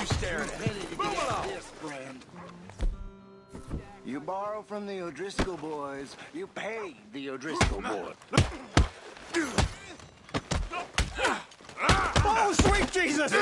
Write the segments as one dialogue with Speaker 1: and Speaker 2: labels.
Speaker 1: staring at? Move along!
Speaker 2: This, friend. You borrow from the O'Driscoll boys. You pay the O'Driscoll boys.
Speaker 1: Oh, sweet Jesus!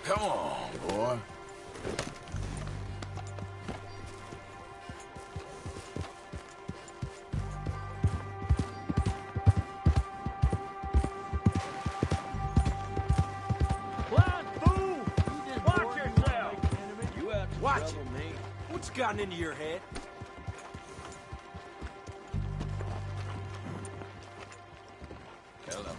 Speaker 3: Come on, boy.
Speaker 1: Watch it. What's gotten into your head?
Speaker 3: Hello.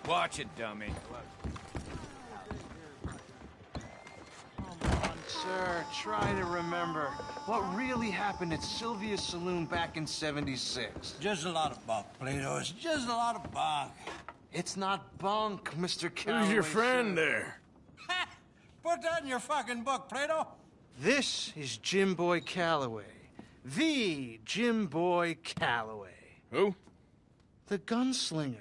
Speaker 1: Watch it, dummy.
Speaker 4: Come on, sir. Try to remember. What really happened at Sylvia's Saloon back in '76?
Speaker 5: Just a lot of bunk, Plato. It's just a lot of bunk.
Speaker 4: It's not bunk, Mr. Calloway.
Speaker 3: Who's your friend
Speaker 4: sir.
Speaker 3: there?
Speaker 5: Ha! Put that in your fucking book, Plato.
Speaker 4: This is Jim Boy Calloway. The Jim Boy Calloway.
Speaker 3: Who?
Speaker 4: The gunslinger.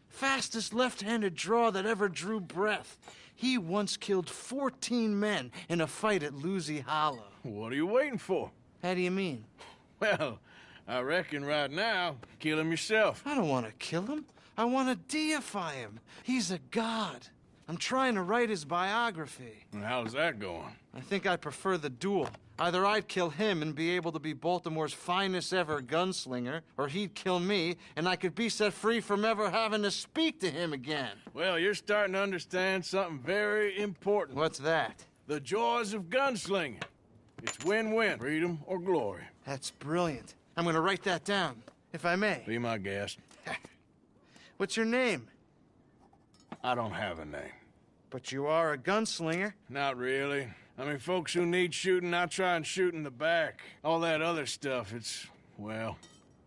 Speaker 4: Fastest left-handed draw that ever drew breath. He once killed 14 men in a fight at Lucy Hollow.
Speaker 3: What are you waiting for?
Speaker 4: How do you mean?
Speaker 3: Well, I reckon right now, kill him yourself.
Speaker 4: I don't want to kill him. I want to deify him. He's a god. I'm trying to write his biography.
Speaker 3: And how's that going?
Speaker 4: I think I prefer the duel. Either I'd kill him and be able to be Baltimore's finest ever gunslinger, or he'd kill me and I could be set free from ever having to speak to him again.
Speaker 3: Well, you're starting to understand something very important.
Speaker 4: What's that?
Speaker 3: The joys of gunslinging. It's win-win, freedom or glory.
Speaker 4: That's brilliant. I'm gonna write that down, if I may.
Speaker 3: Be my guest.
Speaker 4: What's your name?
Speaker 3: I don't have a name.
Speaker 4: But you are a gunslinger.
Speaker 3: Not really. I mean, folks who need shooting, I try and shoot in the back. All that other stuff, it's, well,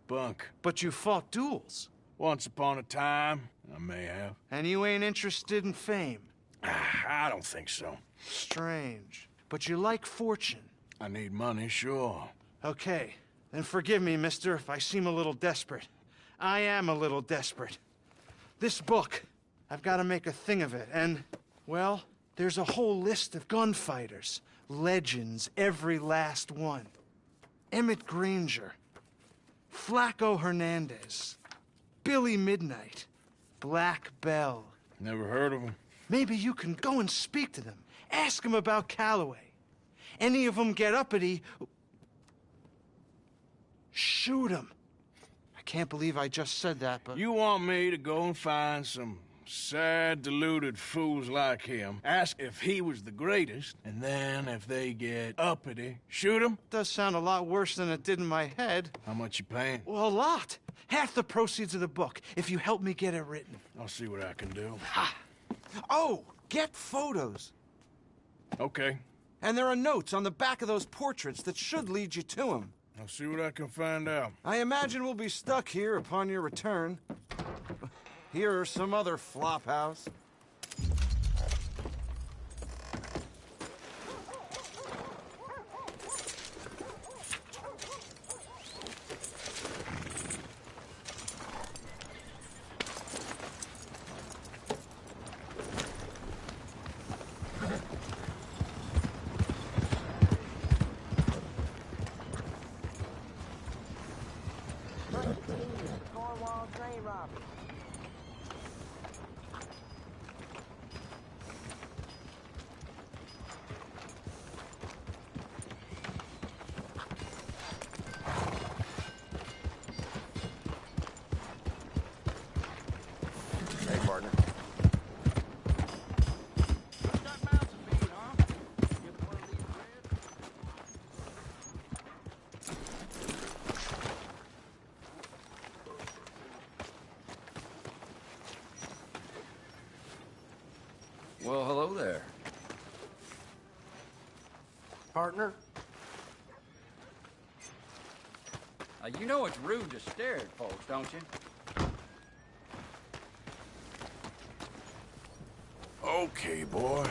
Speaker 3: bunk.
Speaker 4: But you fought duels.
Speaker 3: Once upon a time, I may have.
Speaker 4: And you ain't interested in fame.
Speaker 3: I don't think so.
Speaker 4: Strange. But you like fortune.
Speaker 3: I need money, sure.
Speaker 4: Okay, then forgive me, mister, if I seem a little desperate. I am a little desperate. This book, I've got to make a thing of it, and, well, there's a whole list of gunfighters. Legends, every last one. Emmett Granger, Flaco Hernandez, Billy Midnight, Black Bell.
Speaker 3: Never heard of him.
Speaker 4: Maybe you can go and speak to them. Ask them about Calloway. Any of them get uppity, shoot them. I can't believe I just said that, but...
Speaker 3: You want me to go and find some sad, deluded fools like him, ask if he was the greatest, and then if they get uppity, shoot him?
Speaker 4: Does sound a lot worse than it did in my head.
Speaker 3: How much you paying?
Speaker 4: Well, a lot. Half the proceeds of the book, if you help me get it written.
Speaker 3: I'll see what I can do.
Speaker 4: Ha! Oh, get photos.
Speaker 3: Okay.
Speaker 4: And there are notes on the back of those portraits that should lead you to him.
Speaker 3: I'll see what I can find out.
Speaker 4: I imagine we'll be stuck here upon your return. Here or some other flop house.
Speaker 6: Cornwall train robbery.
Speaker 2: Hey, partner.
Speaker 1: Well, hello there.
Speaker 2: Partner?
Speaker 1: You know it's rude to stare at folks, don't you?
Speaker 3: Okay, boy.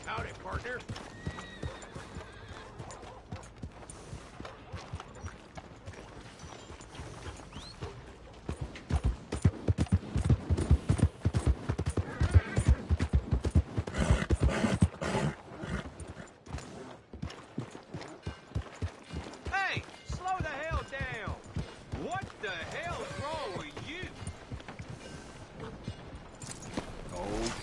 Speaker 1: Howdy, partner. Hey, slow the hell down. What the hell is wrong with you?
Speaker 3: Okay.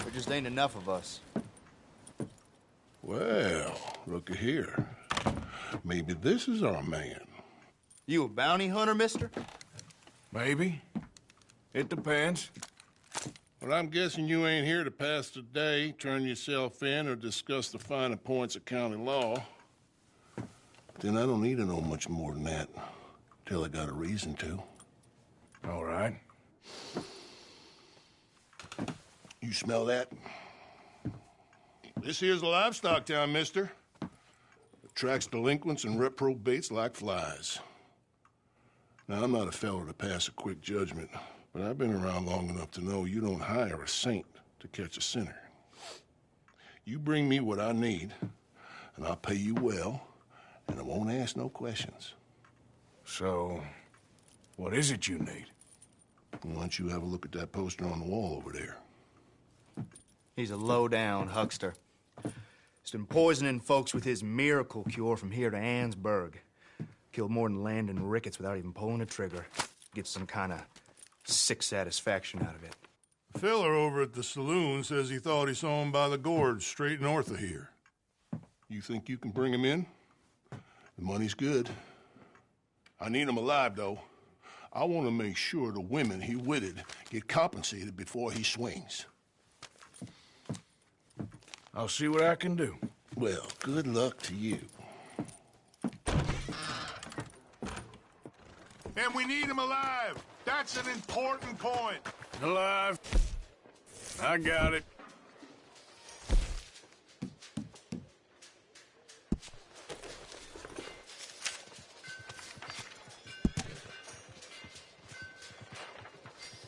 Speaker 6: There just ain't enough of us.
Speaker 7: Well, looky here. Maybe this is our man.
Speaker 6: You a bounty hunter, mister?
Speaker 3: Maybe. It depends.
Speaker 7: Well, I'm guessing you ain't here to pass the day, turn yourself in, or discuss the finer points of county law. Then I don't need to know much more than that, till I got a reason to.
Speaker 3: All right.
Speaker 7: You smell that? This here's a livestock town, mister. Attracts delinquents and reprobates like flies. Now, I'm not a fellow to pass a quick judgment, but I've been around long enough to know you don't hire a saint to catch a sinner. You bring me what I need, and I'll pay you well, and I won't ask no questions.
Speaker 3: So, what is it you need?
Speaker 7: Why don't you have a look at that poster on the wall over there?
Speaker 6: He's a low-down huckster. He's been poisoning folks with his miracle cure from here to Annesburg. Killed more than Landon Ricketts without even pulling a trigger. Gets some kind of sick satisfaction out of it.
Speaker 7: The feller over at the saloon says he thought he saw him by the gorge straight north of here. You think you can bring him in? The money's good. I need him alive, though. I want to make sure the women he witted get compensated before he swings.
Speaker 3: I'll see what I can do.
Speaker 7: Well, good luck to you. And we need him alive. That's an important point.
Speaker 3: Alive. I got it.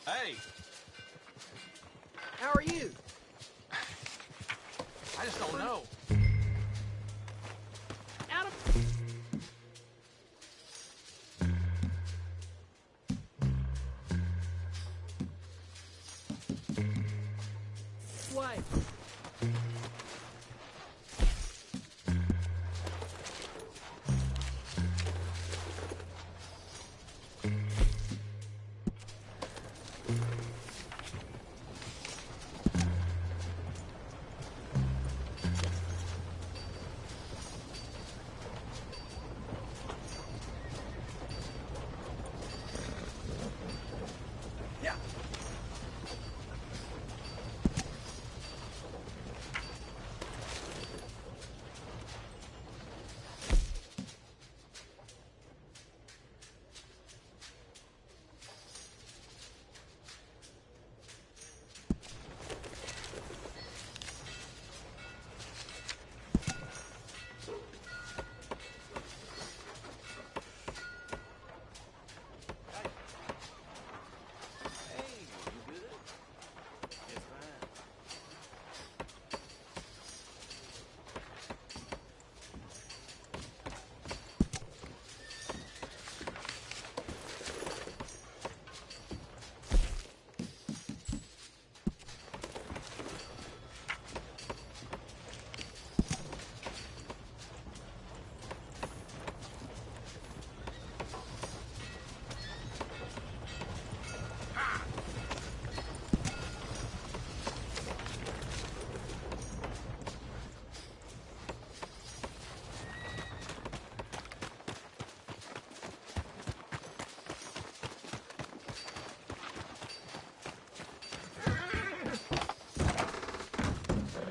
Speaker 1: Hey. How are you? I just don't know. Out of... Why?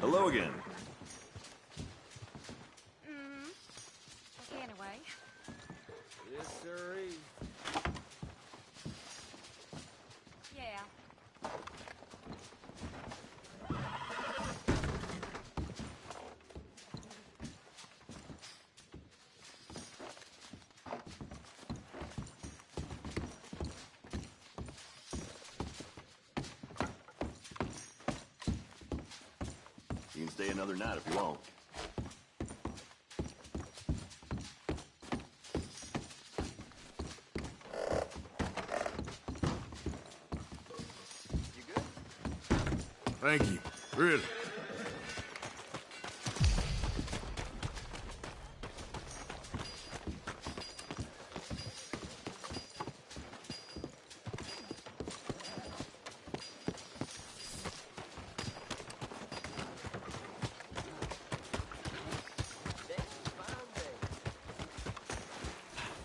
Speaker 8: Hello again. stay another night if you want.
Speaker 3: Thank you. Really.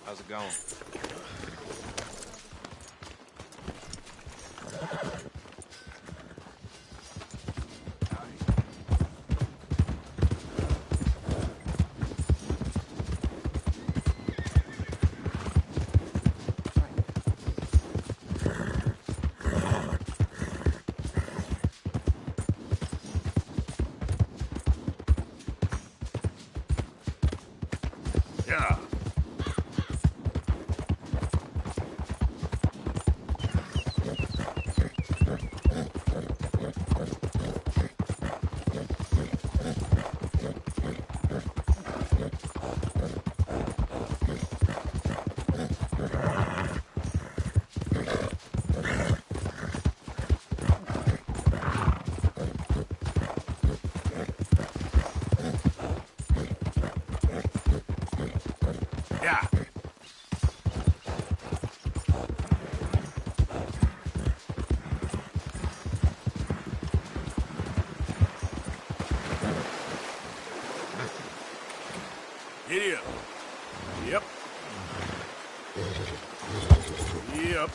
Speaker 9: How's it going?
Speaker 3: Yeah. Yeah. Giddy up. Yep. Yep.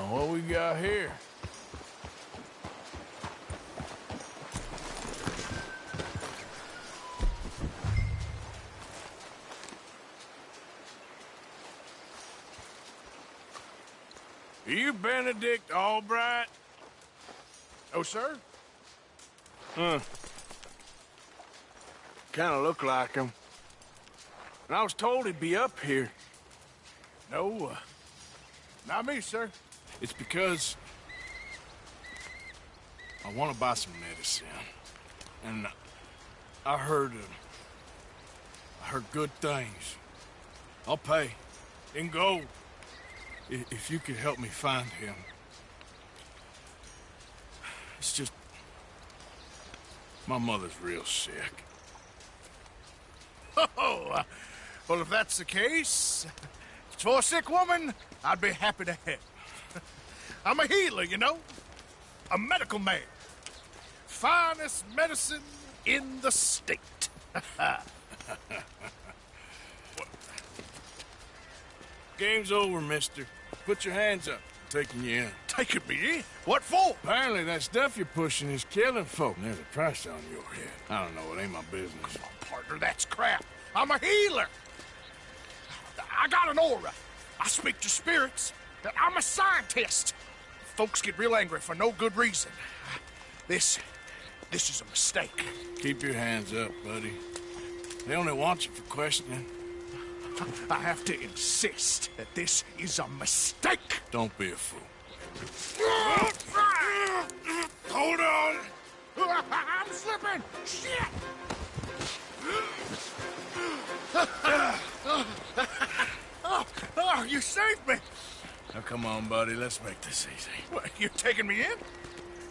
Speaker 3: What we got here? Are you Benedict Albright?
Speaker 10: Oh, sir?
Speaker 3: Kind of look like him. And I was told he'd be up here.
Speaker 10: No, not me, sir.
Speaker 3: It's because I want to buy some medicine. And I heard good things. I'll pay in gold if you could help me find him. It's just my mother's real sick.
Speaker 10: Oh, well, if that's the case, for a sick woman, I'd be happy to help. I'm a healer, you know? A medical man. Finest medicine in the state.
Speaker 3: Game's over, mister. Put your hands up. I'm taking you in.
Speaker 10: Taking me in? What for?
Speaker 3: Apparently that stuff you're pushing is killing folk. There's a price on your head. I don't know. It ain't my business.
Speaker 10: Partner, that's crap. I'm a healer. I got an aura. I speak to spirits. I'm a scientist. Folks get real angry for no good reason. This is a mistake.
Speaker 3: Keep your hands up, buddy. They only want you for questioning.
Speaker 10: I have to insist that this is a mistake.
Speaker 3: Don't be a fool.
Speaker 10: Hold on. I'm slipping. Shit. Oh, you saved me.
Speaker 3: Now, come on, buddy. Let's make this easy.
Speaker 10: What, you taking me in?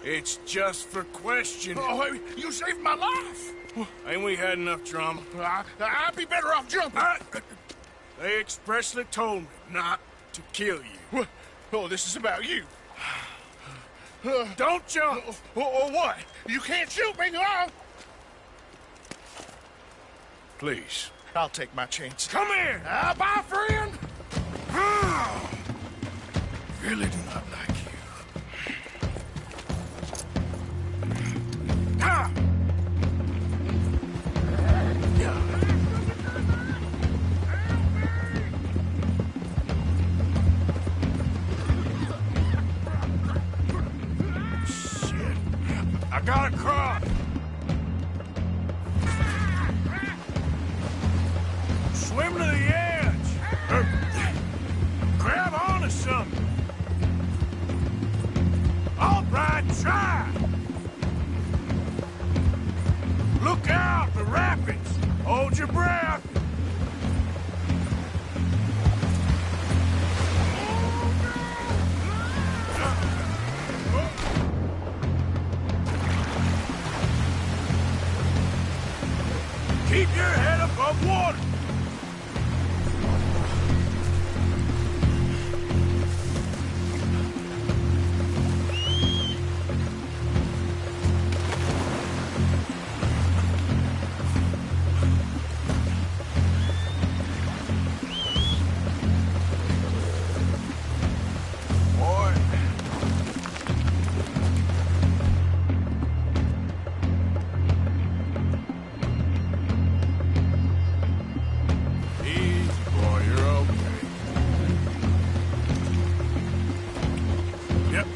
Speaker 3: It's just for questioning.
Speaker 10: Oh, you saved my life.
Speaker 3: Ain't we had enough drama?
Speaker 10: I'd be better off jumping.
Speaker 3: They expressly told me not to kill you.
Speaker 10: Oh, this is about you.
Speaker 3: Don't jump!
Speaker 10: Or what? You can't shoot me, huh?
Speaker 3: Please.
Speaker 10: I'll take my chance.
Speaker 3: Come here!
Speaker 10: Bye, friend!
Speaker 3: Really do not like you.
Speaker 10: Ah!
Speaker 3: Shit. I gotta cross. Swim to the edge. Grab onto something. All right, try. Look out, the rapids. Hold your breath. Keep your head above water. Boy. Easy, boy, you're okay. Yep.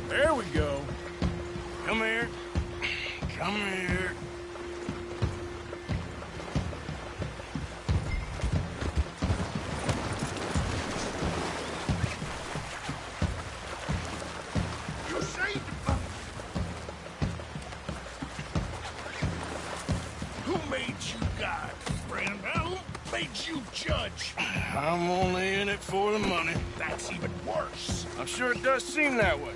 Speaker 3: There we go. Come here. Come here.
Speaker 10: You saved him. Who made you God, friend? Who made you judge?
Speaker 3: I'm only in it for the money.
Speaker 10: That's even worse.
Speaker 3: I'm sure it does seem that way.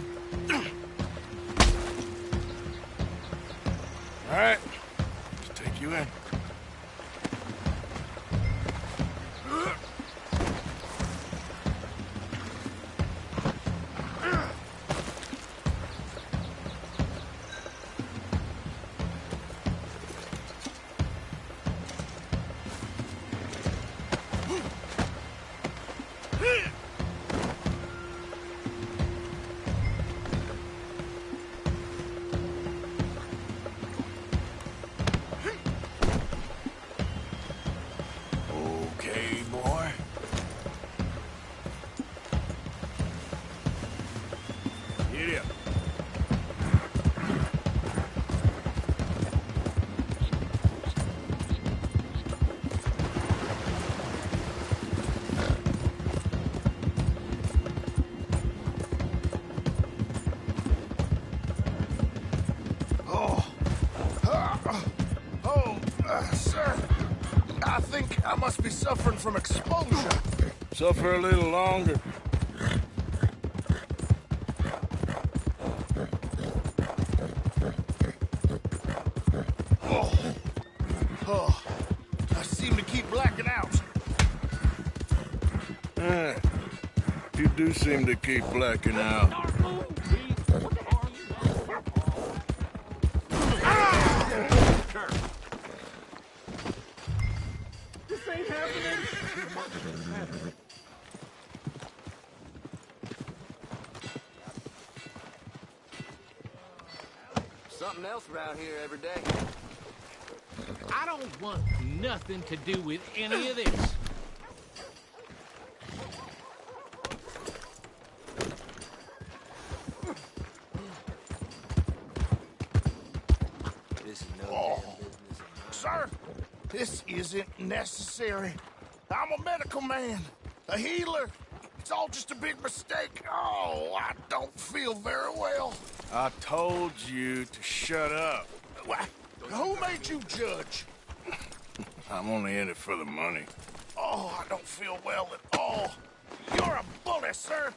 Speaker 3: All right. Let's take you in. Okay, boy. Get up.
Speaker 10: Sir, I think I must be suffering from exposure.
Speaker 3: Suffer a little longer.
Speaker 10: I seem to keep blacking out.
Speaker 3: You do seem to keep blacking out.
Speaker 2: Something else around here every day.
Speaker 8: I don't want nothing to do with any of this.
Speaker 2: This is no damn business.
Speaker 10: Sir, this isn't necessary. I'm a medical man, a healer. It's all just a big mistake. Oh, I don't feel very well.
Speaker 3: I told you to shut up.
Speaker 10: What? Who made you judge?
Speaker 3: I'm only in it for the money.
Speaker 10: Oh, I don't feel well at all. You're a bully, sir.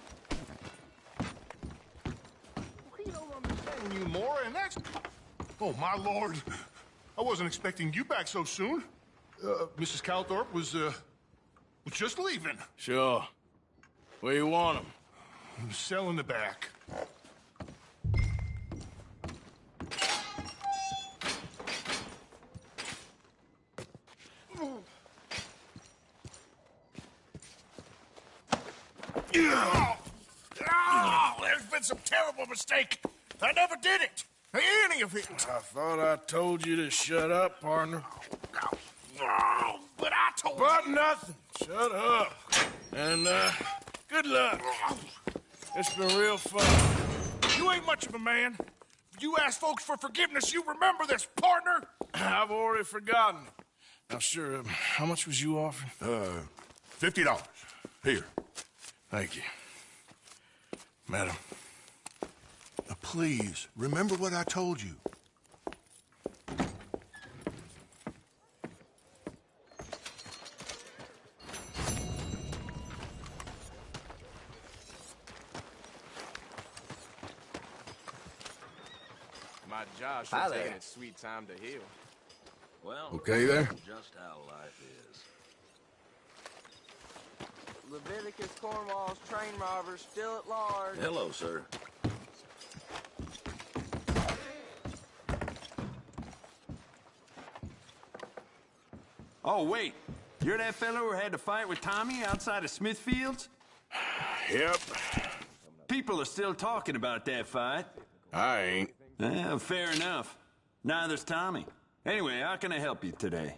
Speaker 7: We don't understand you more, and that's... Oh, my lord. I wasn't expecting you back so soon. Mrs. Calthorpe was just leaving.
Speaker 3: Sure. Where you want him?
Speaker 7: Selling the back.
Speaker 10: Oh, there's been some terrible mistake. I never did it. Any of it.
Speaker 3: I thought I told you to shut up, partner.
Speaker 10: Oh, but I told you.
Speaker 3: But nothing. Shut up. And, good luck. It's been real fun.
Speaker 10: You ain't much of a man. You ask folks for forgiveness, you remember this, partner?
Speaker 3: I've already forgotten. Now, sure, how much was you offering?
Speaker 7: $50. Here.
Speaker 3: Thank you. Madam.
Speaker 7: Please, remember what I told you.
Speaker 9: My Josh
Speaker 2: Hi
Speaker 9: was taking
Speaker 2: there.
Speaker 9: its sweet time to heal. Well,
Speaker 3: Okay there?
Speaker 11: Just how life is.
Speaker 1: Leviticus Cornwall's train robbers still at large.
Speaker 11: Hello, sir.
Speaker 12: Oh, wait. You're that fellow who had to fight with Tommy outside of Smithfields?
Speaker 3: Yep.
Speaker 12: People are still talking about that fight.
Speaker 3: I ain't.
Speaker 12: Fair enough. Neither's Tommy. Anyway, how can I help you today?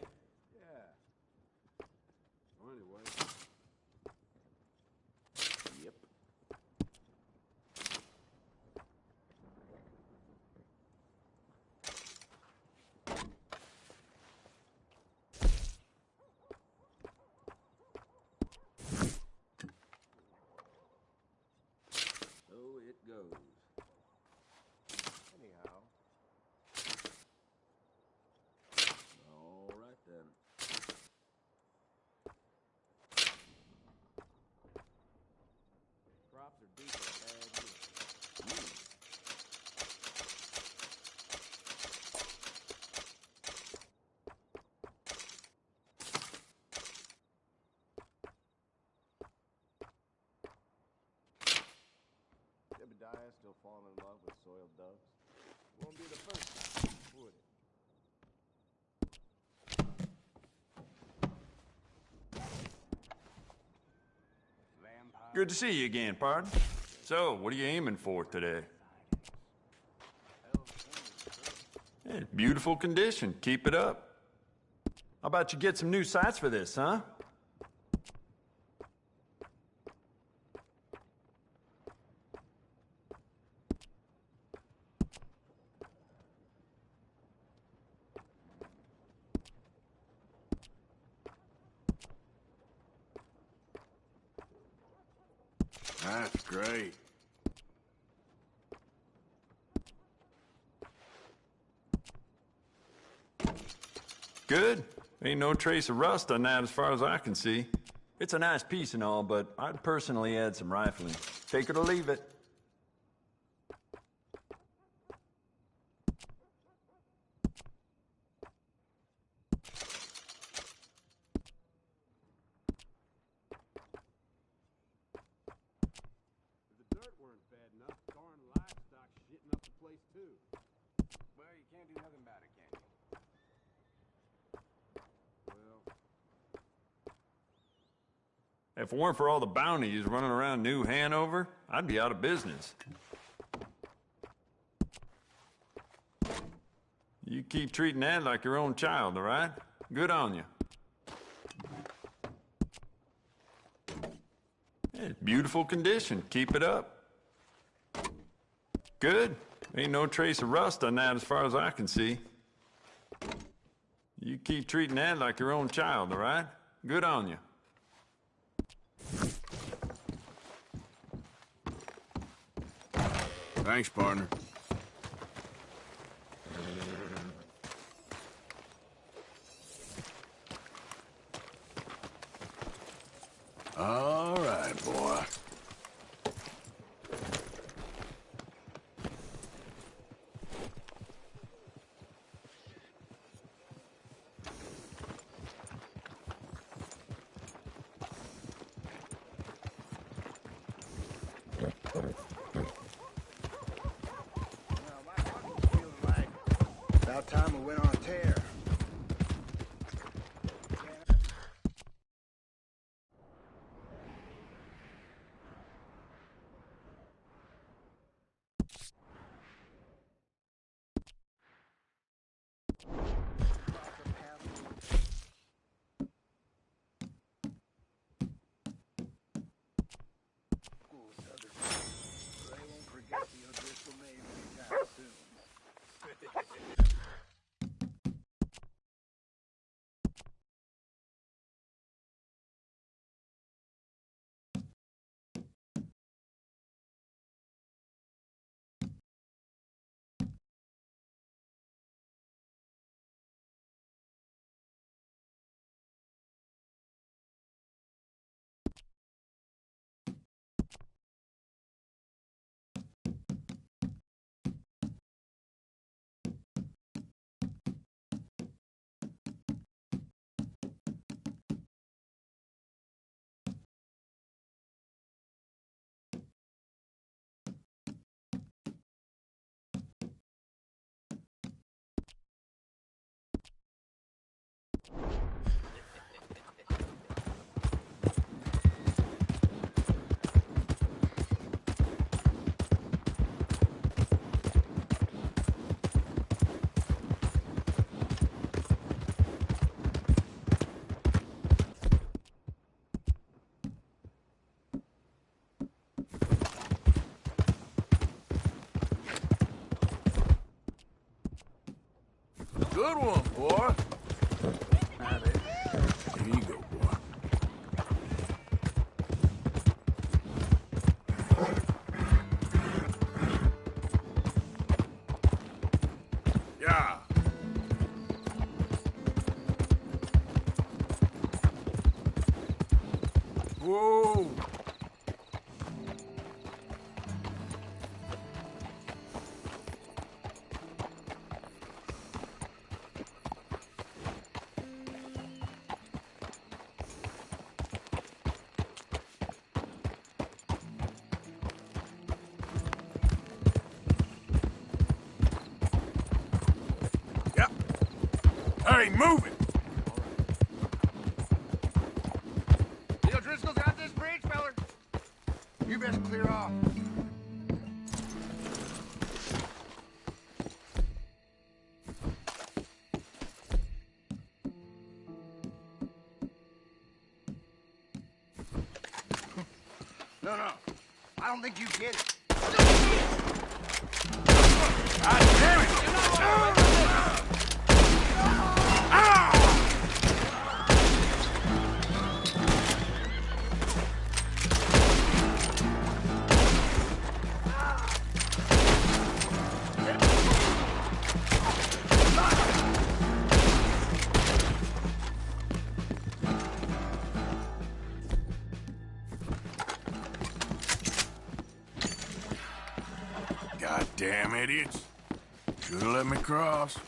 Speaker 9: Jebediah still falling in love with soiled doves? Won't be the first time, would it?
Speaker 12: Good to see you again, pardon. So, what are you aiming for today? Beautiful condition. Keep it up. How about you get some new sights for this, huh?
Speaker 3: That's great.
Speaker 12: Good. Ain't no trace of rust on that as far as I can see. It's a nice piece and all, but I'd personally add some rifling. Take it or leave it.
Speaker 8: If the dirt weren't bad enough, darn livestock shitting up the place too.
Speaker 9: Well, you can't do nothing about it, can you?
Speaker 8: Well,
Speaker 12: If it weren't for all the bounties running around New Hanover, I'd be out of business. You keep treating that like your own child, all right? Good on you. It's beautiful condition. Keep it up. Good. Ain't no trace of rust on that as far as I can see. You keep treating that like your own child, all right? Good on you.
Speaker 3: Thanks, partner. All right, boy.
Speaker 2: About time we went on a tear. They won't forget the O'Driscoll name anytime soon.
Speaker 3: Good one, boy. Here you go, boy. Yeah. Whoa. Hey, move it!
Speaker 2: The O'Driscoll's got this bridge, feller. You best clear off. No, I don't think you get it.
Speaker 3: God damn it! Goddamn idiots. Should've let me cross.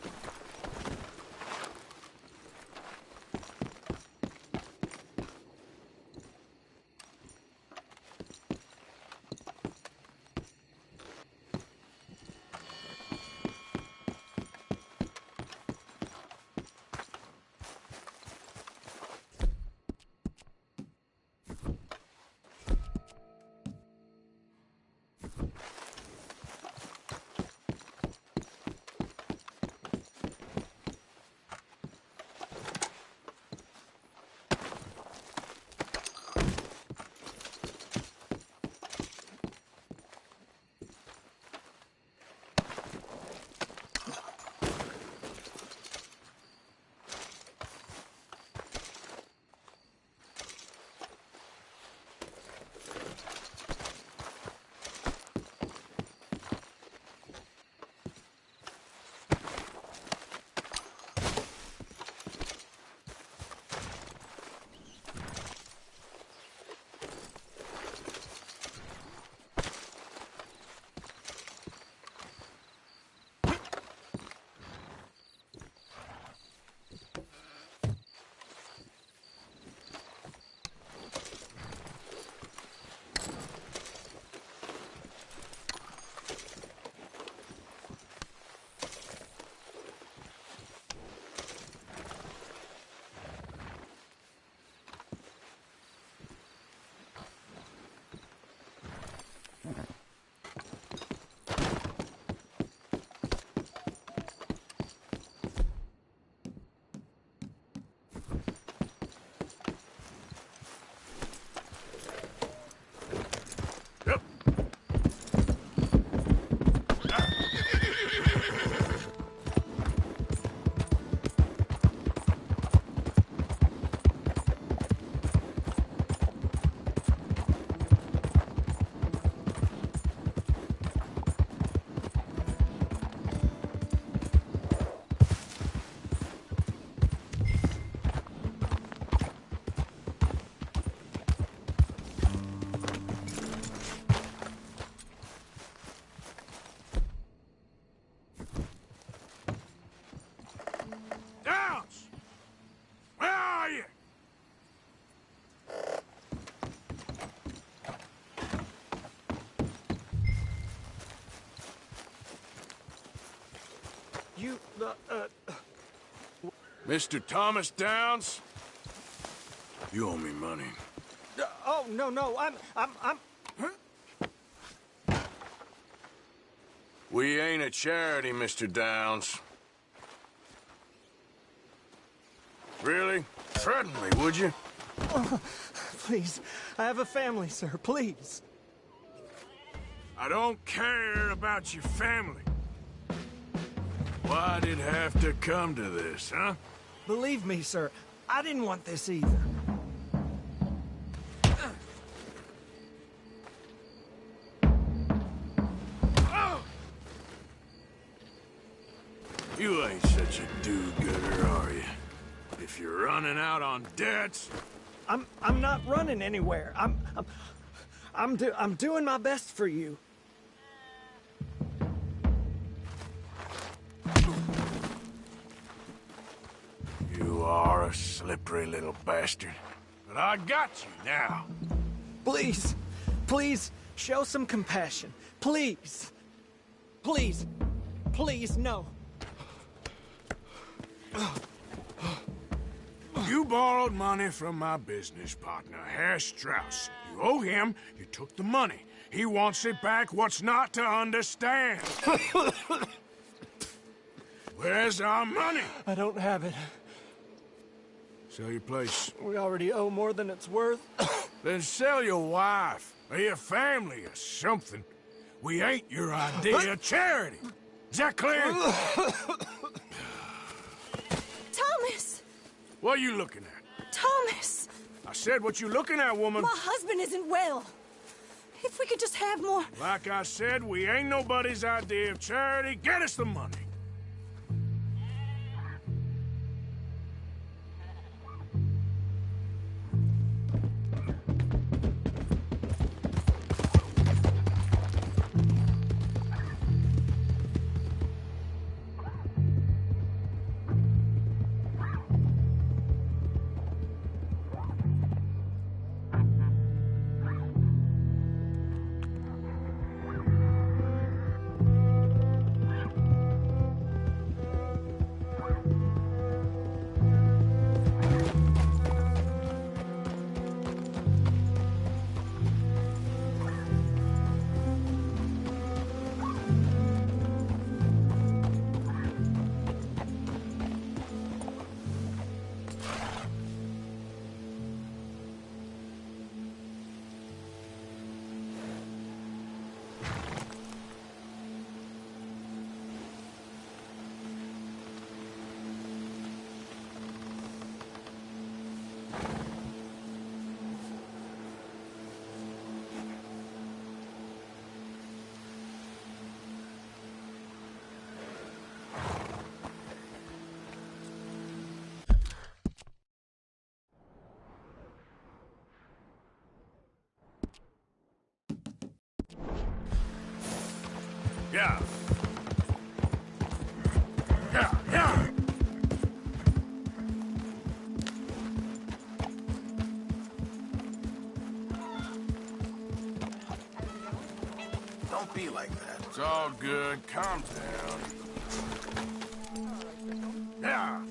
Speaker 4: you,
Speaker 3: Mr. Thomas Downs? You owe me money.
Speaker 4: oh, no, I'm...
Speaker 3: We ain't a charity, Mr. Downs. Really? Threaten me, would you?
Speaker 4: Oh, please, I have a family, sir, please.
Speaker 3: I don't care about your family. Why'd it have to come to this, huh?
Speaker 4: Believe me, sir, I didn't want this either.
Speaker 3: You ain't such a do-gooder, are you? If you're running out on debts...
Speaker 4: I'm not running anywhere. I'm doing my best for you.
Speaker 3: You are a slippery little bastard. But I got you now.
Speaker 4: Please, please, show some compassion. Please. Please. Please, no.
Speaker 3: You borrowed money from my business partner, Herr Strauss. You owe him, you took the money. He wants it back, what's not to understand? Where's our money?
Speaker 4: I don't have it.
Speaker 3: Sell your place.
Speaker 4: We already owe more than it's worth.
Speaker 3: Then sell your wife, or your family, or something. We ain't your idea of charity. Is that clear?
Speaker 13: Thomas!
Speaker 3: What are you looking at?
Speaker 13: Thomas!
Speaker 3: I said what you looking at, woman.
Speaker 13: My husband isn't well. If we could just have more...
Speaker 3: Like I said, we ain't nobody's idea of charity. Get us the money. Yeah. Yeah.
Speaker 10: Don't be like that.
Speaker 3: It's all good. Calm down. Yeah.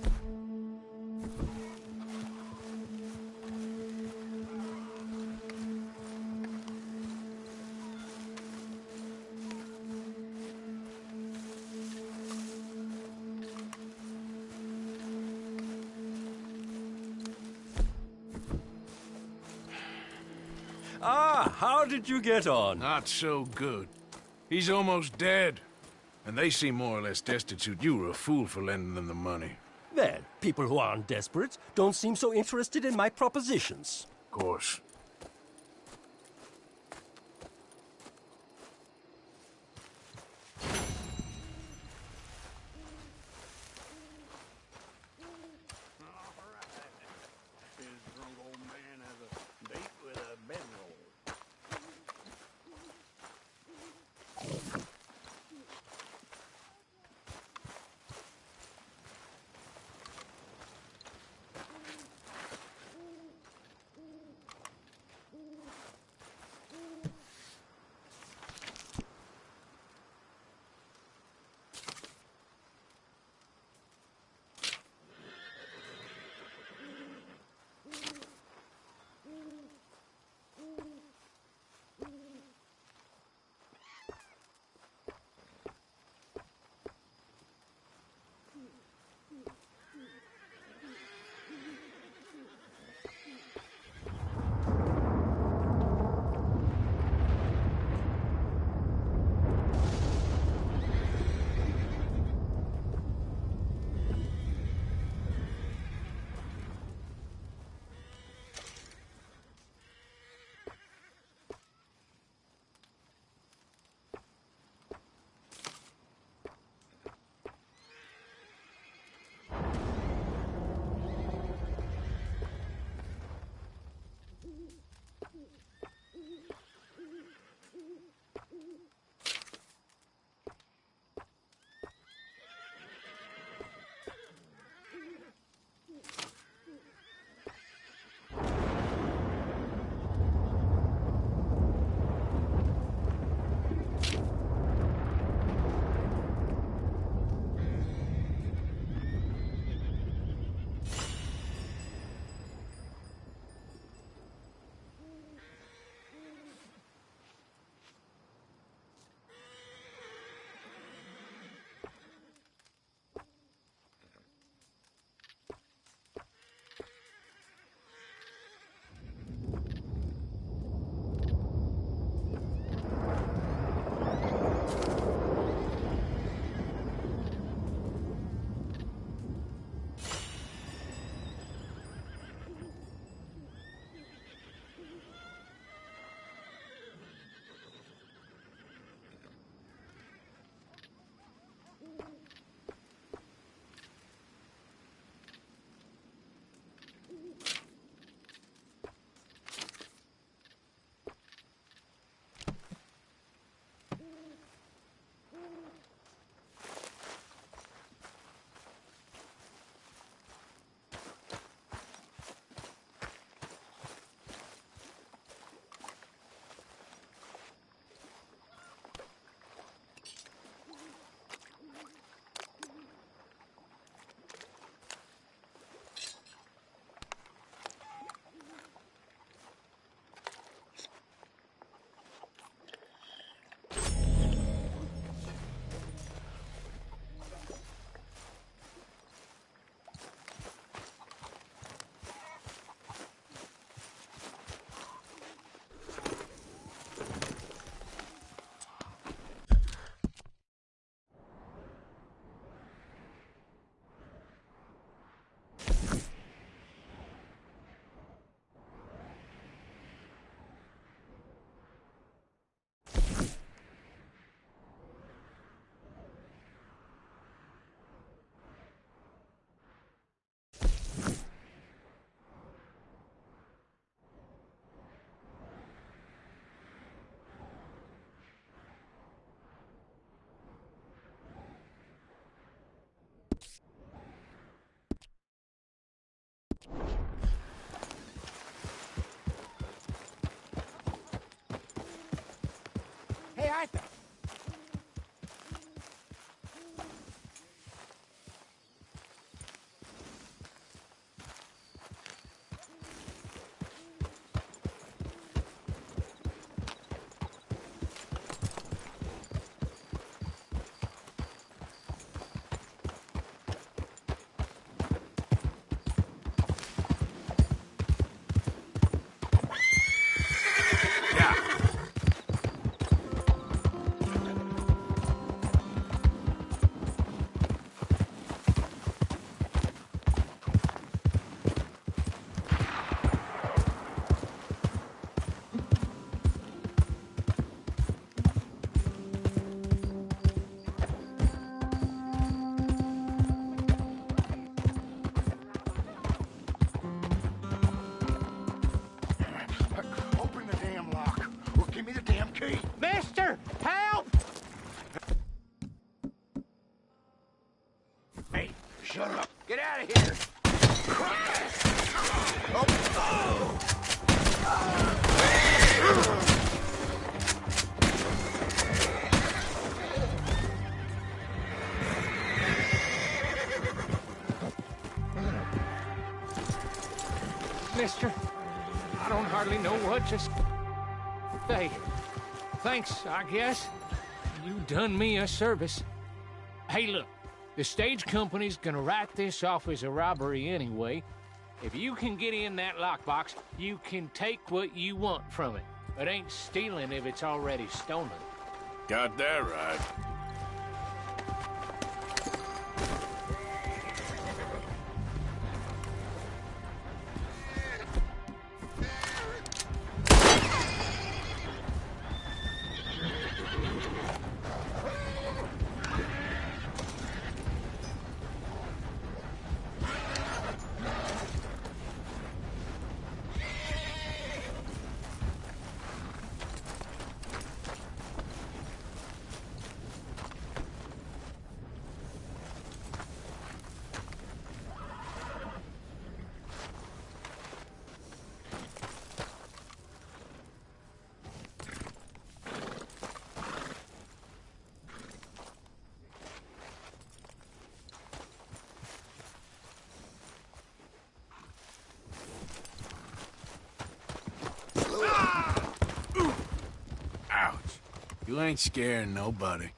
Speaker 14: Ah, how did you get on?
Speaker 3: Not so good. He's almost dead. And they seem more or less destitute. You were a fool for lending them the money.
Speaker 14: Well, people who aren't desperate don't seem so interested in my propositions.
Speaker 3: Of course.
Speaker 10: Hey, Arthur. Open the damn lock, or give me the damn key.
Speaker 8: Mister, help!
Speaker 10: Hey, shut up.
Speaker 1: Get out of here!
Speaker 8: Mister, I don't hardly know what to say. Thanks, I guess. You done me a service. Hey, look, the stage company's gonna write this off as a robbery anyway. If you can get in that lockbox, you can take what you want from it. It ain't stealing if it's already stolen.
Speaker 3: Got that right. Ouch. You ain't scaring nobody.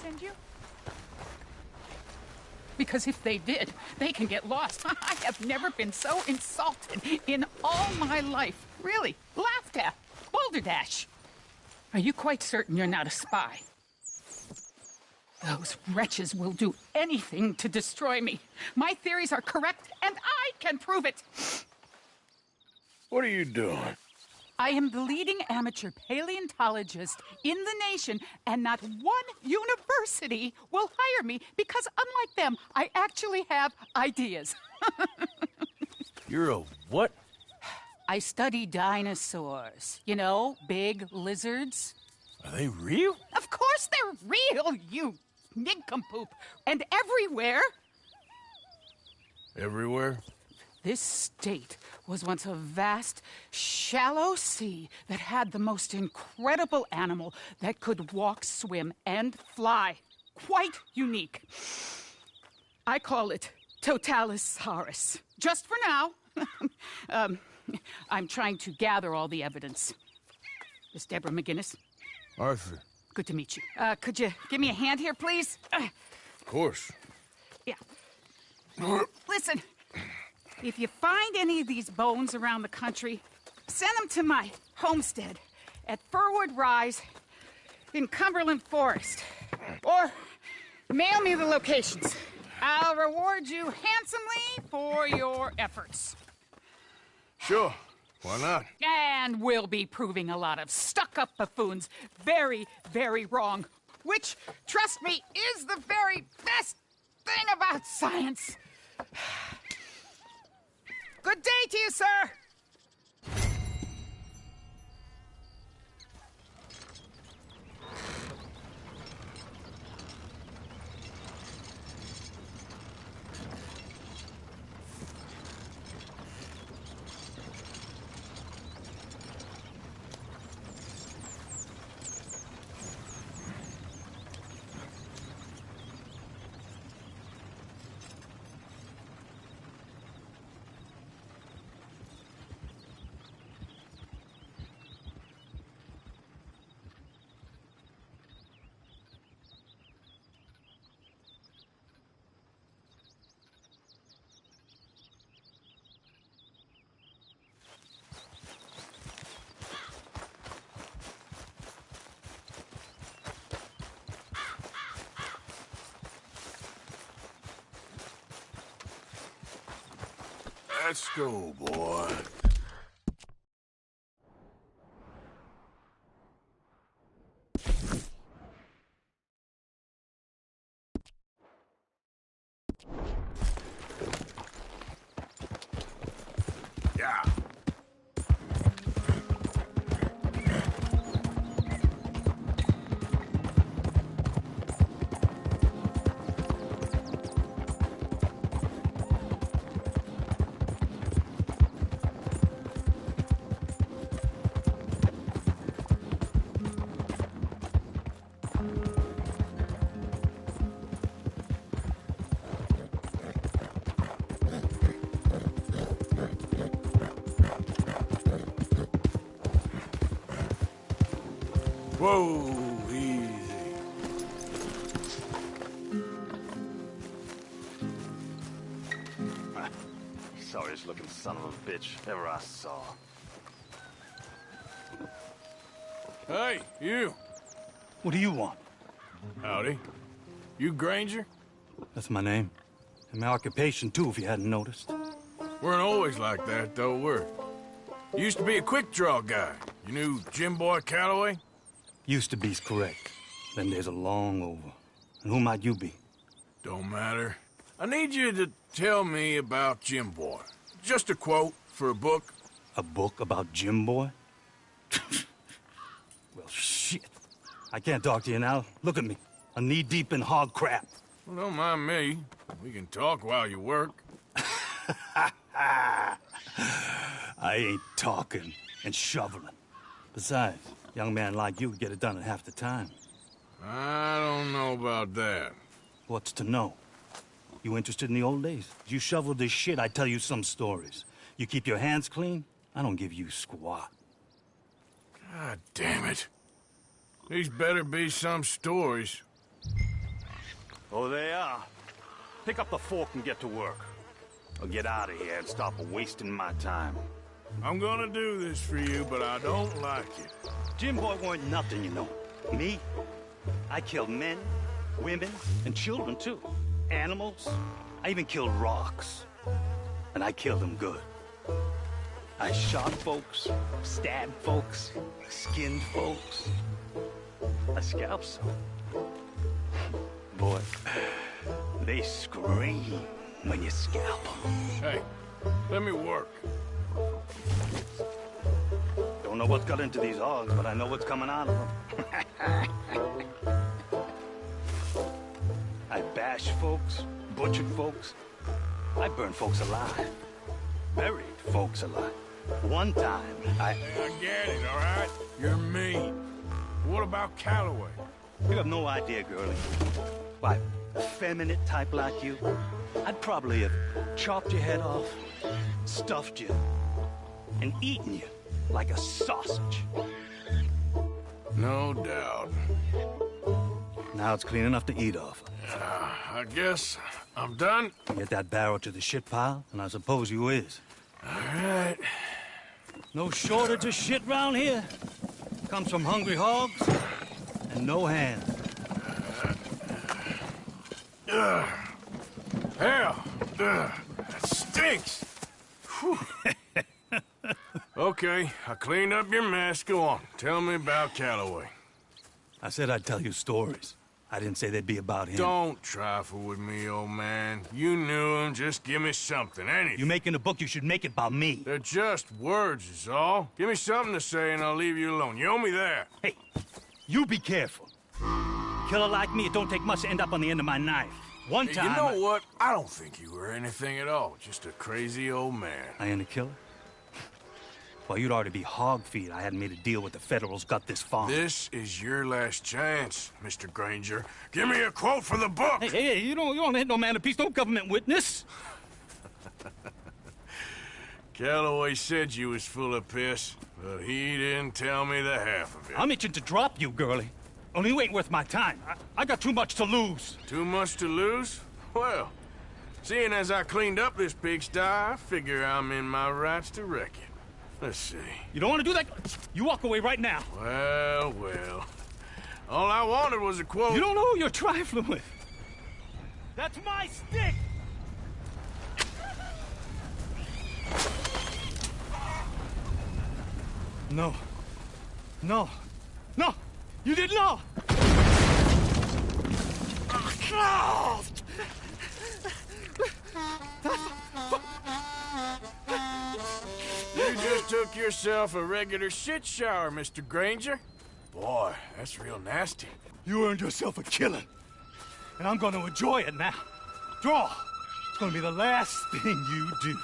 Speaker 15: send you? Because if they did, they can get lost. I have never been so insulted in all my life. Really, laughed at. Balderdash. Are you quite certain you're not a spy? Those wretches will do anything to destroy me. My theories are correct, and I can prove it.
Speaker 3: What are you doing?
Speaker 15: I am the leading amateur paleontologist in the nation, and not one university will hire me because, unlike them, I actually have ideas.
Speaker 3: You're a what?
Speaker 15: I study dinosaurs. You know, big lizards.
Speaker 3: Are they real?
Speaker 15: Of course they're real, you nincompoop. And everywhere.
Speaker 3: Everywhere?
Speaker 15: This state was once a vast, shallow sea that had the most incredible animal that could walk, swim, and fly. Quite unique. I call it Totalisaurus. Just for now. I'm trying to gather all the evidence. Miss Deborah McGinnis.
Speaker 3: Arthur.
Speaker 15: Good to meet you. Could you give me a hand here, please?
Speaker 3: Of course.
Speaker 15: Yeah. Listen. If you find any of these bones around the country, send them to my homestead at Furwood Rise in Cumberland Forest. Or mail me the locations. I'll reward you handsomely for your efforts.
Speaker 3: Sure. Why not?
Speaker 15: And we'll be proving a lot of stuck-up buffoons very, very wrong. Which, trust me, is the very best thing about science. Good day to you, sir!
Speaker 3: Let's go, boy. Yeah. Whoa, easy.
Speaker 9: Sorriest looking son of a bitch ever I saw.
Speaker 3: Hey, you.
Speaker 16: What do you want?
Speaker 3: Howdy. You Granger?
Speaker 16: That's my name. And my occupation, too, if you hadn't noticed.
Speaker 3: Weren't always like that, though, were you? Used to be a quick-draw guy. You knew Jim Boy Calloway?
Speaker 16: Used to be's correct. Then there's a long over. And who might you be?
Speaker 3: Don't matter. I need you to tell me about Jim Boy. Just a quote for a book.
Speaker 16: A book about Jim Boy? Well, shit. I can't talk to you now. Look at me. I'm knee-deep in hog crap.
Speaker 3: Well, don't mind me. We can talk while you work.
Speaker 16: I ain't talking and shoveling. Besides, a young man like you would get it done in half the time.
Speaker 3: I don't know about that.
Speaker 16: What's to know? You interested in the old days? You shoveled this shit, I tell you some stories. You keep your hands clean, I don't give you squat.
Speaker 3: God damn it. These better be some stories.
Speaker 16: Oh, they are. Pick up the fork and get to work. Or get out of here and stop wasting my time.
Speaker 3: I'm gonna do this for you, but I don't like it.
Speaker 16: Jim Boy weren't nothing, you know. Me? I killed men, women, and children, too. Animals. I even killed rocks. And I killed them good. I shot folks, stabbed folks, skinned folks. I scalped some. Boy, they scream when you scalp them.
Speaker 3: Hey, let me work.
Speaker 16: Don't know what's got into these hogs, but I know what's coming out of them. I bashed folks, butchered folks. I burned folks alive. Buried folks alive. One time,
Speaker 3: I get it, all right? You're mean. What about Calloway?
Speaker 16: You have no idea, girlie. Why, a feminine type like you, I'd probably have chopped your head off, stuffed you, and eaten you like a sausage.
Speaker 3: No doubt.
Speaker 16: Now it's clean enough to eat off.
Speaker 3: I guess I'm done.
Speaker 16: Get that barrel to the shit pile, and I suppose you is.
Speaker 3: All right.
Speaker 16: No shortage of shit round here. Comes from hungry hogs and no hands.
Speaker 3: Hell, that stinks. Okay, I cleaned up your mess. Go on, tell me about Calloway.
Speaker 16: I said I'd tell you stories. I didn't say they'd be about him.
Speaker 3: Don't trifle with me, old man. You knew him. Just give me something, anything.
Speaker 16: You making a book, you should make it about me.
Speaker 3: They're just words, is all. Give me something to say and I'll leave you alone. You owe me that.
Speaker 16: Hey, you be careful. Killer like me, it don't take much to end up on the end of my knife. One
Speaker 3: Hey,
Speaker 16: time...
Speaker 3: you know what? I don't think you were anything at all. Just a crazy old man.
Speaker 16: I ain't a killer? Well, you'd already be hog feed. I hadn't made a deal with the Federals, got this far.
Speaker 3: This is your last chance, Mr. Granger. Give me a quote for the book.
Speaker 16: Hey, you don't hit no man of peace, no government witness.
Speaker 3: Calloway said you was full of piss, but he didn't tell me the half of it.
Speaker 16: I'm itching to drop you, girlie. Only you ain't worth my time. I got too much to lose.
Speaker 3: Too much to lose? Well, seeing as I cleaned up this pigsty, I figure I'm in my rights to wreck it. Let's see.
Speaker 16: You don't want to do that? You walk away right now.
Speaker 3: Well. All I wanted was a quote.
Speaker 16: You don't know who you're trifling with. That's my stick! No. You didn't know! No!
Speaker 3: You just took yourself a regular shit shower, Mr. Granger. Boy, that's real nasty.
Speaker 16: You earned yourself a killing. And I'm gonna enjoy it now. Draw! It's gonna be the last thing you do.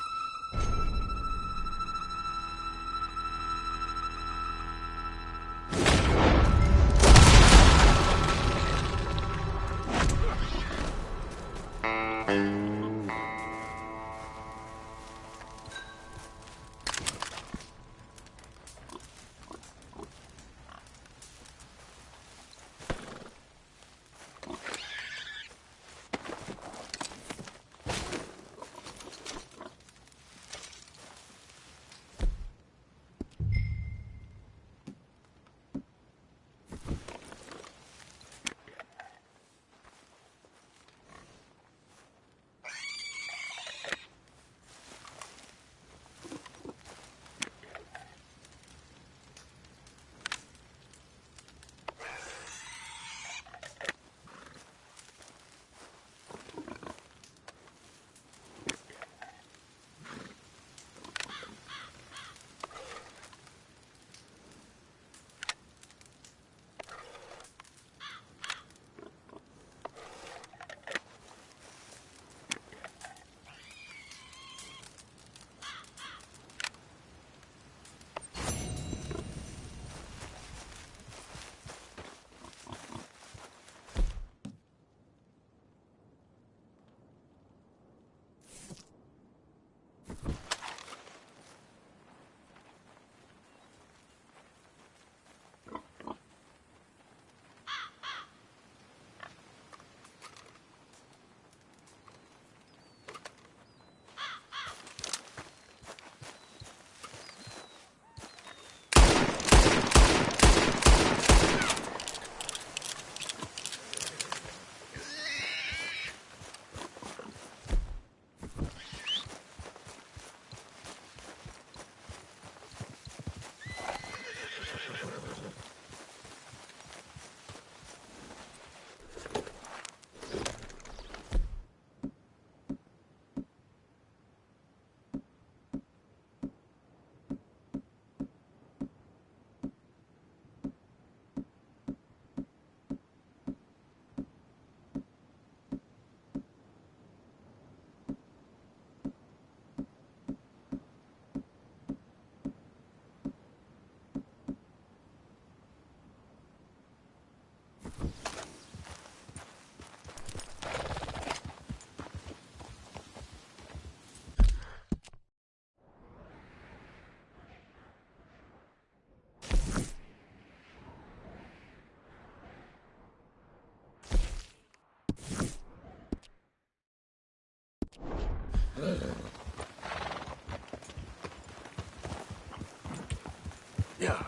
Speaker 3: Yeah.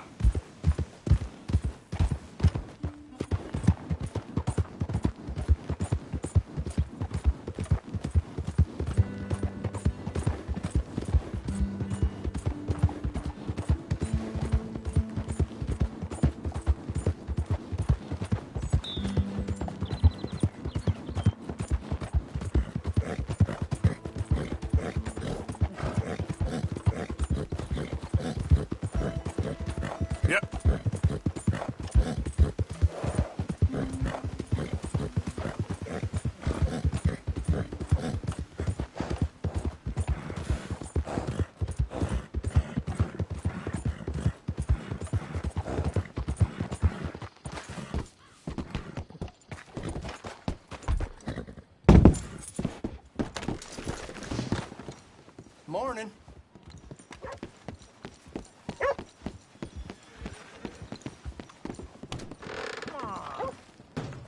Speaker 6: Morning.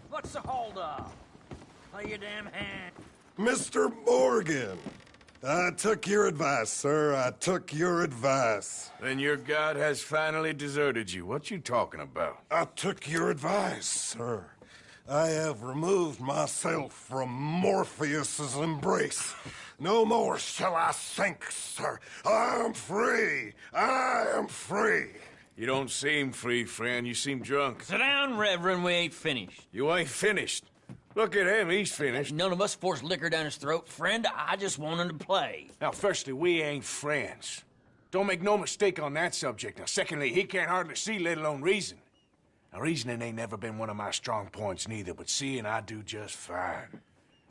Speaker 17: What's the holdup? Play your damn hand.
Speaker 18: Mr. Morgan, I took your advice, sir. I took your advice.
Speaker 3: Then your god has finally deserted you. What you talking about?
Speaker 18: I took your advice, sir. I have removed myself from Morpheus's embrace. No more shall I sink, sir. I am free. I am free.
Speaker 3: You don't seem free, friend. You seem drunk.
Speaker 17: Sit down, Reverend. We ain't finished.
Speaker 3: You ain't finished. Look at him. He's finished.
Speaker 17: None of us forced liquor down his throat. Friend, I just want him to play.
Speaker 3: Now, firstly, we ain't friends. Don't make no mistake on that subject. Now, secondly, he can't hardly see, let alone reason. Now, reasoning ain't never been one of my strong points neither, but seeing I do just fine.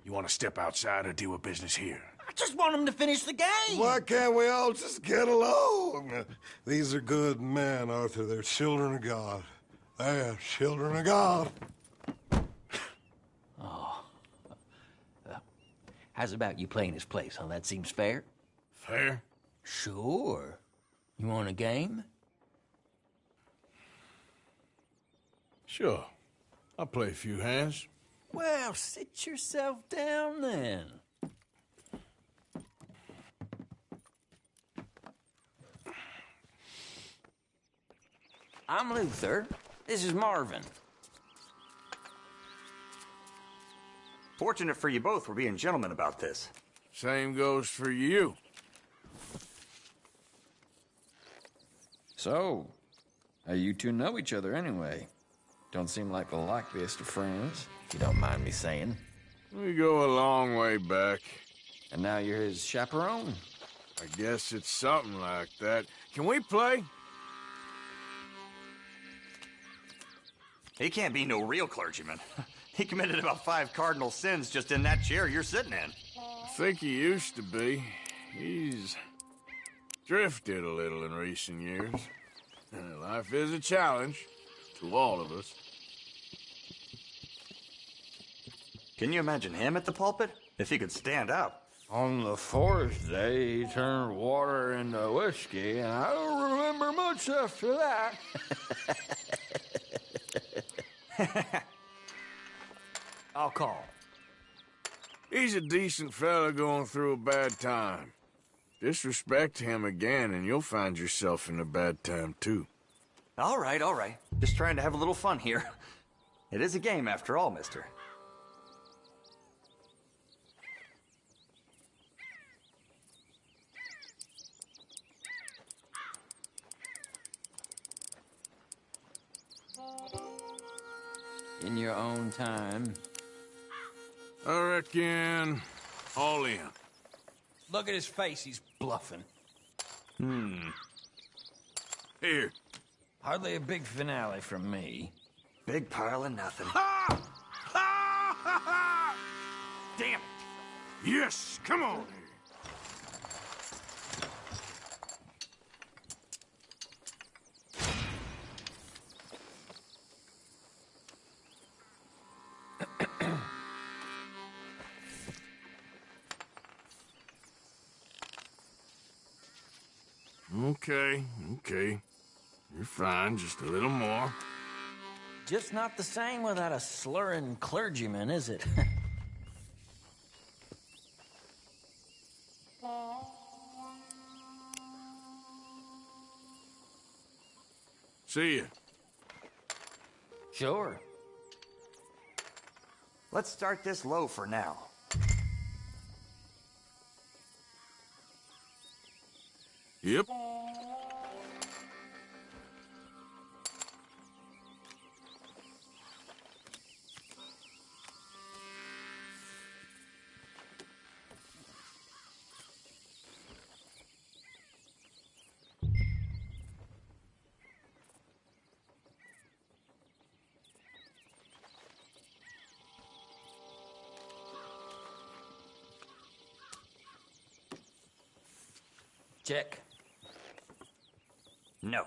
Speaker 3: You want to step outside or deal with business here?
Speaker 17: I just want him to finish the game.
Speaker 18: Why can't we all just get along? These are good men, Arthur. They're children of God. They're children of God.
Speaker 17: Oh. How's about you playing his place, huh? That seems fair?
Speaker 3: Fair?
Speaker 17: Sure. You want a game?
Speaker 3: Sure. I'll play a few hands.
Speaker 17: Well, sit yourself down then. I'm Luther. This is Marvin.
Speaker 16: Fortunate for you both for being gentlemen about this.
Speaker 3: Same goes for you.
Speaker 12: So, how you two know each other anyway? Don't seem like the likeliest of friends,
Speaker 17: if you don't mind me saying.
Speaker 3: We go a long way back.
Speaker 12: And now you're his chaperone?
Speaker 3: I guess it's something like that. Can we play?
Speaker 16: He can't be no real clergyman. He committed about 5 cardinal sins just in that chair you're sitting in.
Speaker 3: I think he used to be. He's drifted a little in recent years. Life is a challenge to all of us.
Speaker 16: Can you imagine him at the pulpit? If he could stand up.
Speaker 12: On the 4th day, he turned water into whiskey, and I don't remember much after that.
Speaker 17: I'll call.
Speaker 3: He's a decent fella going through a bad time. Disrespect him again, and you'll find yourself in a bad time, too.
Speaker 16: All right, all right. Just trying to have a little fun here. It is a game, after all, mister.
Speaker 17: In your own time.
Speaker 3: I reckon all in.
Speaker 17: Look at his face, he's bluffing.
Speaker 3: Here.
Speaker 17: Hardly a big finale from me.
Speaker 16: Big pile of nothing.
Speaker 3: Ha! Ha! Ha! Ha! Damn it! Yes, come on. Okay. You're fine, just a little more.
Speaker 17: Just not the same without a slurring clergyman, is it?
Speaker 3: See ya.
Speaker 17: Sure.
Speaker 6: Let's start this low for now.
Speaker 3: Yep.
Speaker 17: Check. No.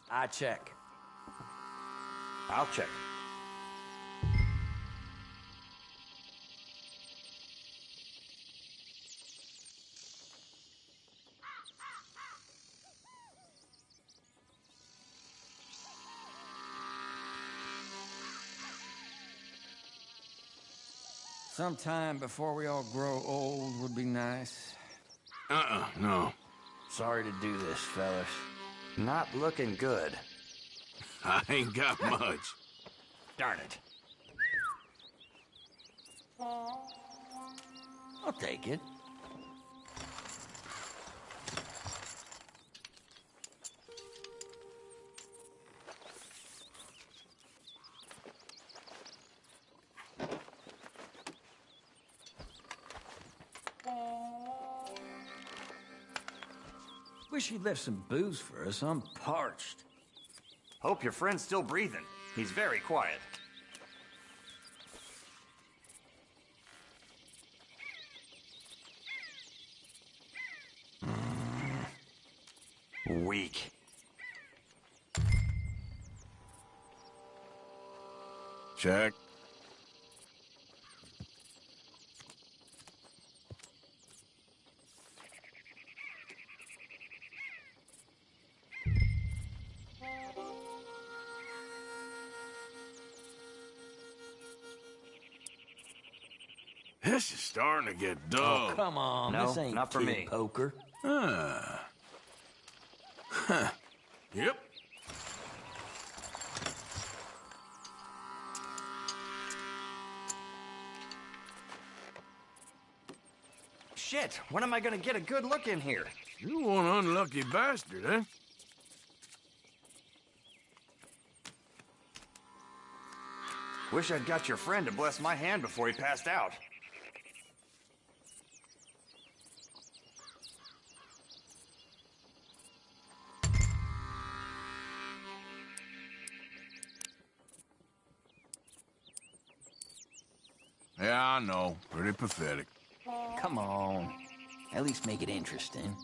Speaker 17: I check.
Speaker 6: I'll check.
Speaker 17: Sometime before we all grow old would be nice.
Speaker 3: No.
Speaker 17: Sorry to do this, fellas.
Speaker 6: Not looking good.
Speaker 3: I ain't got much.
Speaker 17: Darn it. I'll take it. Wish he'd left some booze for us. I'm parched.
Speaker 6: Hope your friend's still breathing. He's very quiet. Weak.
Speaker 3: Check. This is starting to get dull.
Speaker 17: Oh, come on.
Speaker 6: No,
Speaker 17: this ain't
Speaker 6: not for
Speaker 17: kid
Speaker 6: me.
Speaker 17: Poker.
Speaker 3: Huh. Yep.
Speaker 6: Shit, when am I gonna get a good look in here?
Speaker 3: You one unlucky bastard, eh?
Speaker 6: Wish I'd got your friend to bless my hand before he passed out.
Speaker 3: Yeah, I know. Pretty pathetic.
Speaker 17: Come on. At least make it interesting.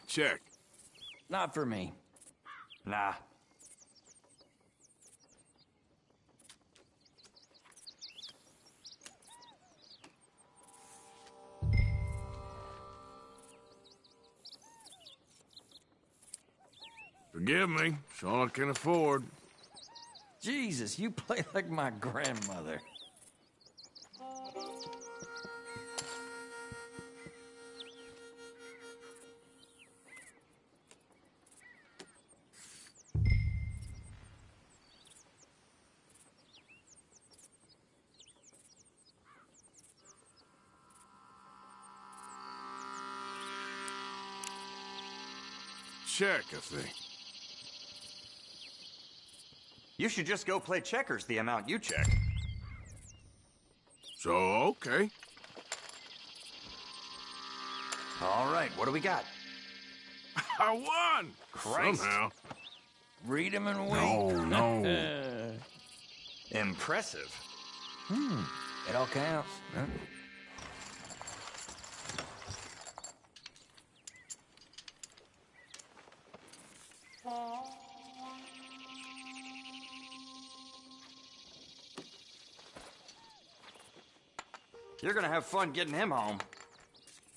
Speaker 3: Check.
Speaker 17: Not for me.
Speaker 6: Nah.
Speaker 3: Forgive me. It's all I can afford.
Speaker 17: Jesus, you play like my grandmother.
Speaker 3: Check, I think.
Speaker 6: You should just go play checkers the amount you check.
Speaker 3: So, okay.
Speaker 6: All right, what do we got?
Speaker 3: I won!
Speaker 6: Christ.
Speaker 3: Somehow.
Speaker 17: Read 'em and
Speaker 3: No, no.
Speaker 17: Impressive. It all counts. Huh?
Speaker 19: You're gonna have fun getting him home.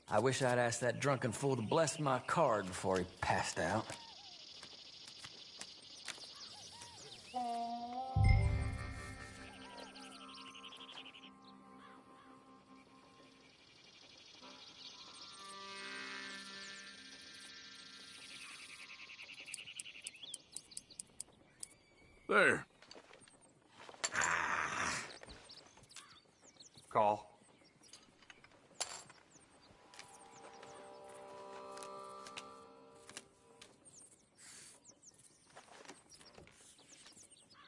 Speaker 17: I wish I'd asked that drunken fool to bless my card before he passed out.
Speaker 3: There.
Speaker 19: Call.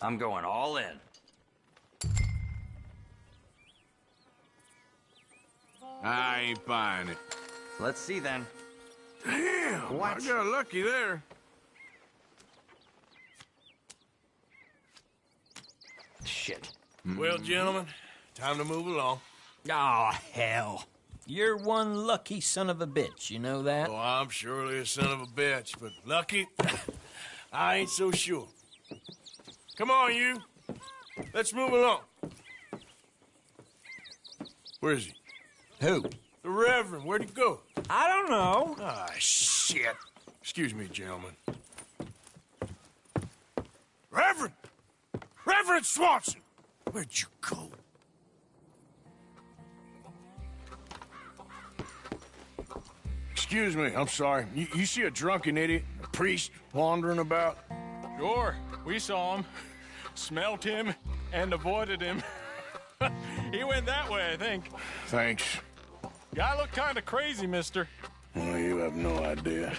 Speaker 19: I'm going all in.
Speaker 3: I ain't buying it.
Speaker 19: Let's see then.
Speaker 3: Damn,
Speaker 19: What?
Speaker 3: I got lucky there.
Speaker 19: Shit.
Speaker 3: Well, gentlemen, time to move along.
Speaker 17: Oh, hell. You're one lucky son of a bitch, you know that?
Speaker 3: Oh, I'm surely a son of a bitch, but lucky, I ain't so sure. Come on, you. Let's move along. Where is he?
Speaker 17: Who?
Speaker 3: The Reverend. Where'd he go?
Speaker 17: I don't know.
Speaker 3: Ah, shit. Excuse me, gentlemen. Reverend! Reverend Swanson! Where'd you go? Excuse me, I'm sorry. You see a drunken idiot, a priest, wandering about?
Speaker 20: Sure, we saw him, smelt him, and avoided him. He went that way, I think.
Speaker 3: Thanks.
Speaker 20: Guy looked kind of crazy, mister.
Speaker 3: Well, you have no idea.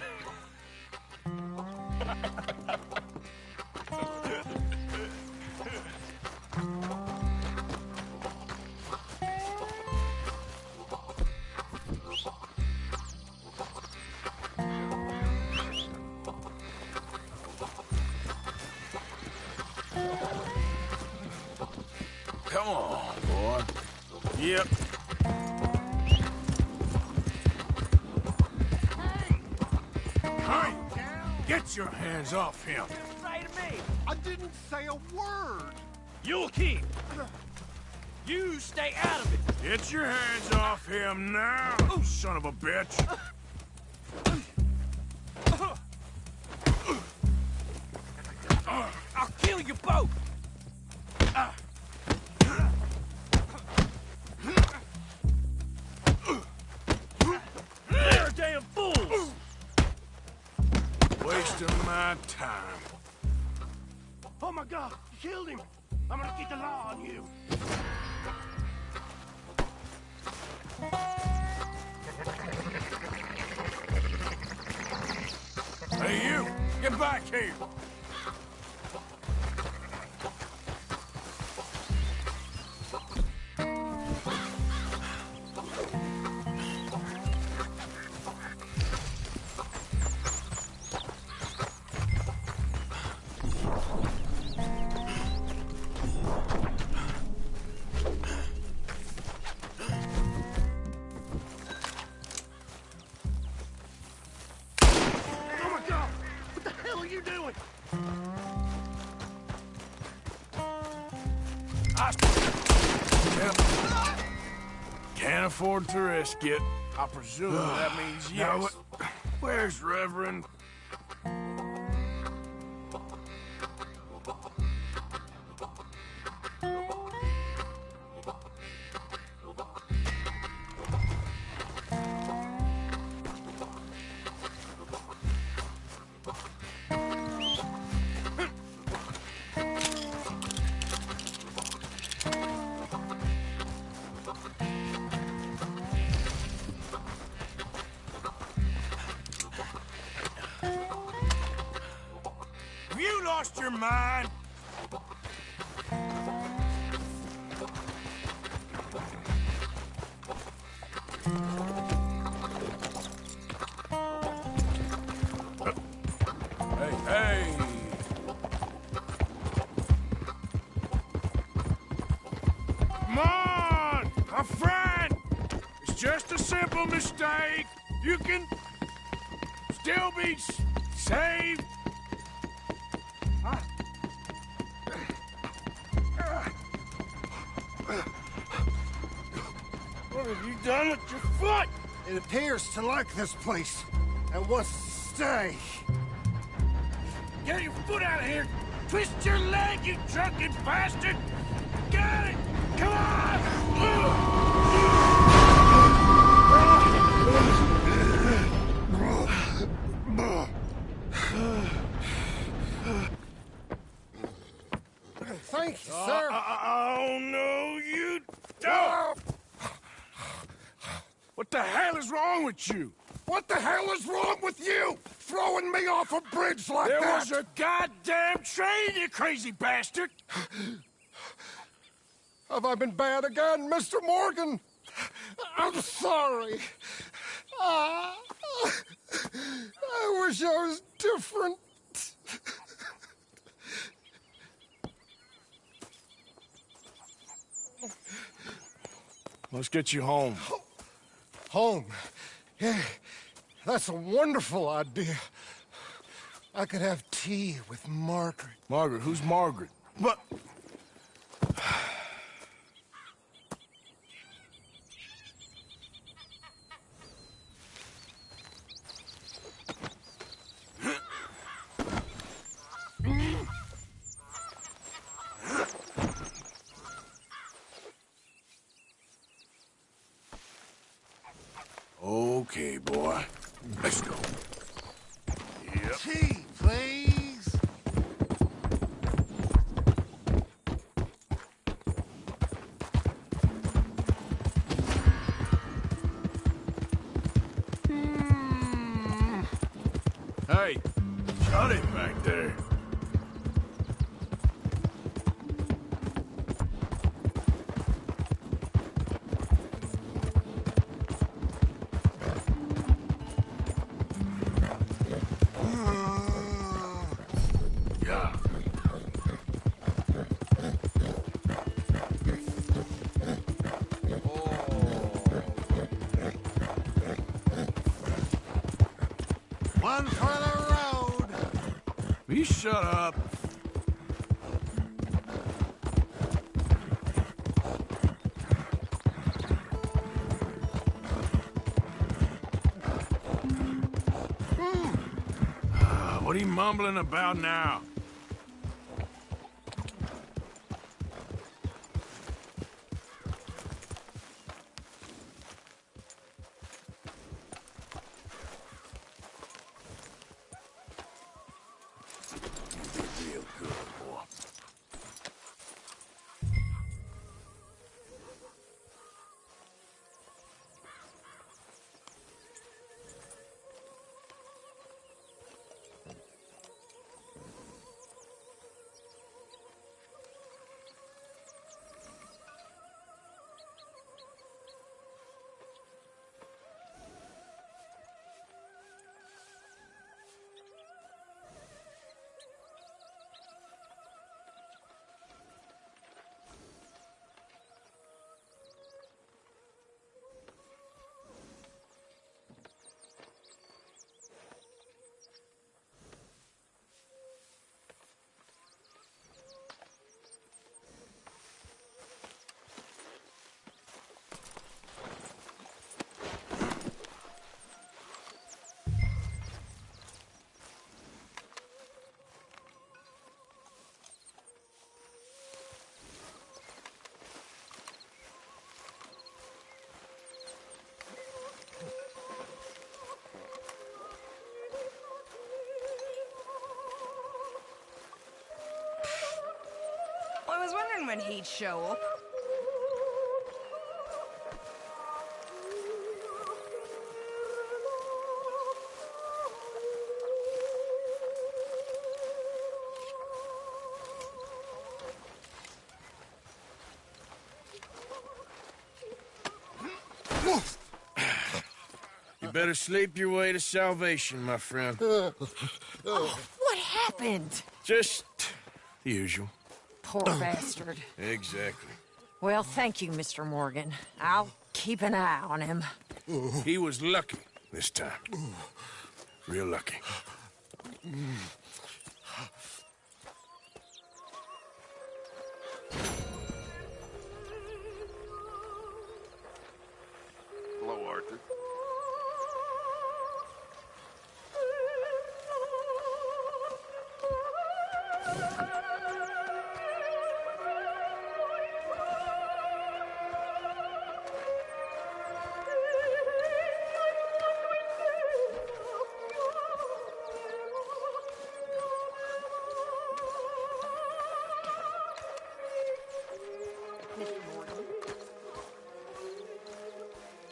Speaker 3: Come on, boy. Yep. Hey! Get your hands off him.
Speaker 1: Say to me, I didn't say a word.
Speaker 3: You'll keep.
Speaker 1: You stay out of it.
Speaker 3: Get your hands off him now, son of a bitch.
Speaker 1: I'll kill you both.
Speaker 3: They're damn fools. Wasting my time.
Speaker 1: Oh my God, you killed him. I'm gonna get the law on you.
Speaker 3: Hey, you! Get back here! Can't afford to risk it. I presume that means yes. Now, where's Reverend? Have you lost your mind? Hey, hey! Come on, my friend! It's just a simple mistake. You can still be saved. What have you done with your foot?
Speaker 18: It appears to like this place and wants to stay.
Speaker 3: Get your foot out of here! Twist your leg, you drunken bastard! Get it! Come on!
Speaker 18: Thank you, sir.
Speaker 3: Oh, no, you don't! What the hell is wrong with you?
Speaker 18: What the hell is wrong with you? Throwing me off a bridge like that?
Speaker 3: There was a goddamn train, you crazy bastard!
Speaker 18: Have I been bad again, Mr. Morgan? I'm sorry. I wish I was different.
Speaker 3: Let's get you home.
Speaker 18: Home? Yeah, that's a wonderful idea. I could have tea with Margaret.
Speaker 3: Margaret? Who's Margaret? What? Okay, boy. Let's go. Yep.
Speaker 18: Tea, please.
Speaker 3: Hey, shut it back there.
Speaker 18: One for the road.
Speaker 3: Will you shut up? What are you mumbling about now? Real good, boy.
Speaker 21: I was wondering when he'd show up.
Speaker 3: You better sleep your way to salvation, my friend.
Speaker 21: Oh, what happened?
Speaker 3: Just the usual.
Speaker 15: Poor bastard.
Speaker 3: Exactly.
Speaker 21: Well, thank you, Mr. Morgan. I'll keep an eye on him.
Speaker 3: He was lucky this time. Real lucky.
Speaker 11: Hello, Arthur.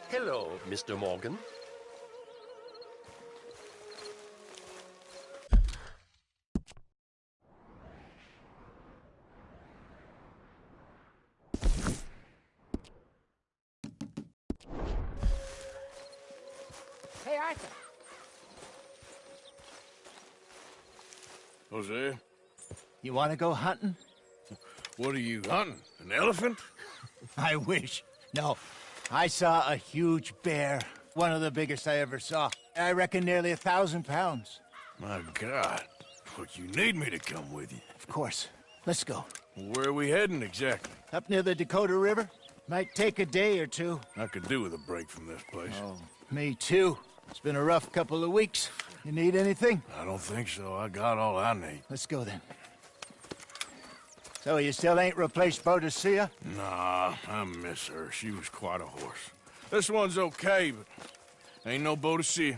Speaker 14: Hello, Mr. Morgan.
Speaker 15: Hey, Arthur.
Speaker 3: Hosea,
Speaker 2: You want to go hunting?
Speaker 3: what are you hunting? An elephant?
Speaker 2: I wish. No. I saw a huge bear. One of the biggest I ever saw. I reckon nearly 1,000 pounds.
Speaker 3: My God. But you need me to come with you.
Speaker 2: Of course. Let's go.
Speaker 3: Where are we heading exactly?
Speaker 2: Up near the Dakota River. Might take a day or two.
Speaker 3: I could do with a break from this place.
Speaker 2: Oh, me too. It's been a rough couple of weeks. You need anything?
Speaker 3: I don't think so. I got all I need.
Speaker 2: Let's go then. So you still ain't replaced Boadicea?
Speaker 3: Nah, I miss her. She was quite a horse. This one's okay, but ain't no Boadicea.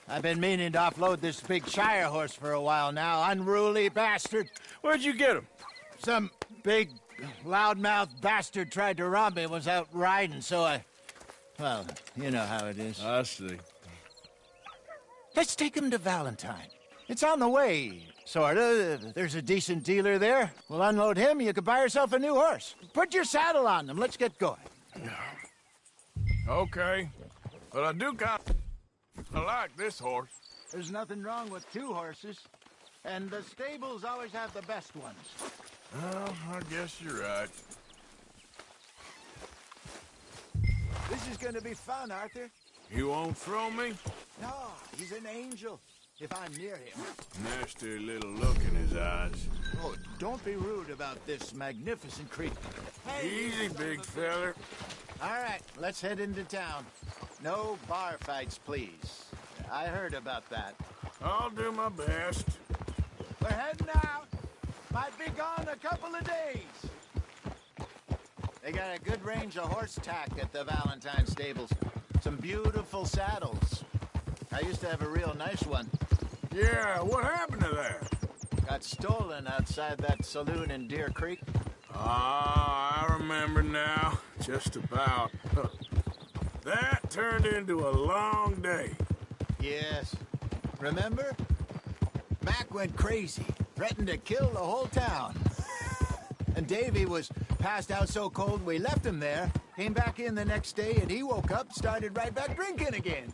Speaker 2: I've been meaning to offload this big Shire horse for a while now. Unruly bastard.
Speaker 3: Where'd you get him?
Speaker 2: Some big, loudmouth bastard tried to rob me and was out riding, so I... Well, you know how it is.
Speaker 3: I see.
Speaker 2: Let's take him to Valentine. It's on the way, sorta. There's a decent dealer there. We'll unload him, you can buy yourself a new horse. Put your saddle on them, let's get going.
Speaker 3: Okay. But I do I like this horse.
Speaker 2: There's nothing wrong with two horses. And the stables always have the best ones.
Speaker 3: Well, I guess you're right.
Speaker 2: This is gonna be fun, Arthur.
Speaker 3: You won't throw me?
Speaker 2: No, he's an angel. If I'm near him.
Speaker 3: Nasty little look in his eyes.
Speaker 2: Oh, don't be rude about this magnificent creature. Hey,
Speaker 3: easy, big feller.
Speaker 2: All right, let's head into town. No bar fights, please. I heard about that.
Speaker 3: I'll do my best.
Speaker 2: We're heading out. Might be gone a couple of days. They got a good range of horse tack at the Valentine stables. Some beautiful saddles. I used to have a real nice one.
Speaker 3: Yeah, what happened to that?
Speaker 2: Got stolen outside that saloon in Deer Creek.
Speaker 3: Ah, I remember now. Just about. That turned into a long day.
Speaker 2: Yes. Remember? Mac went crazy. Threatened to kill the whole town. And Davy was passed out so cold we left him there. Came back in the next day and he woke up, started right back drinking again.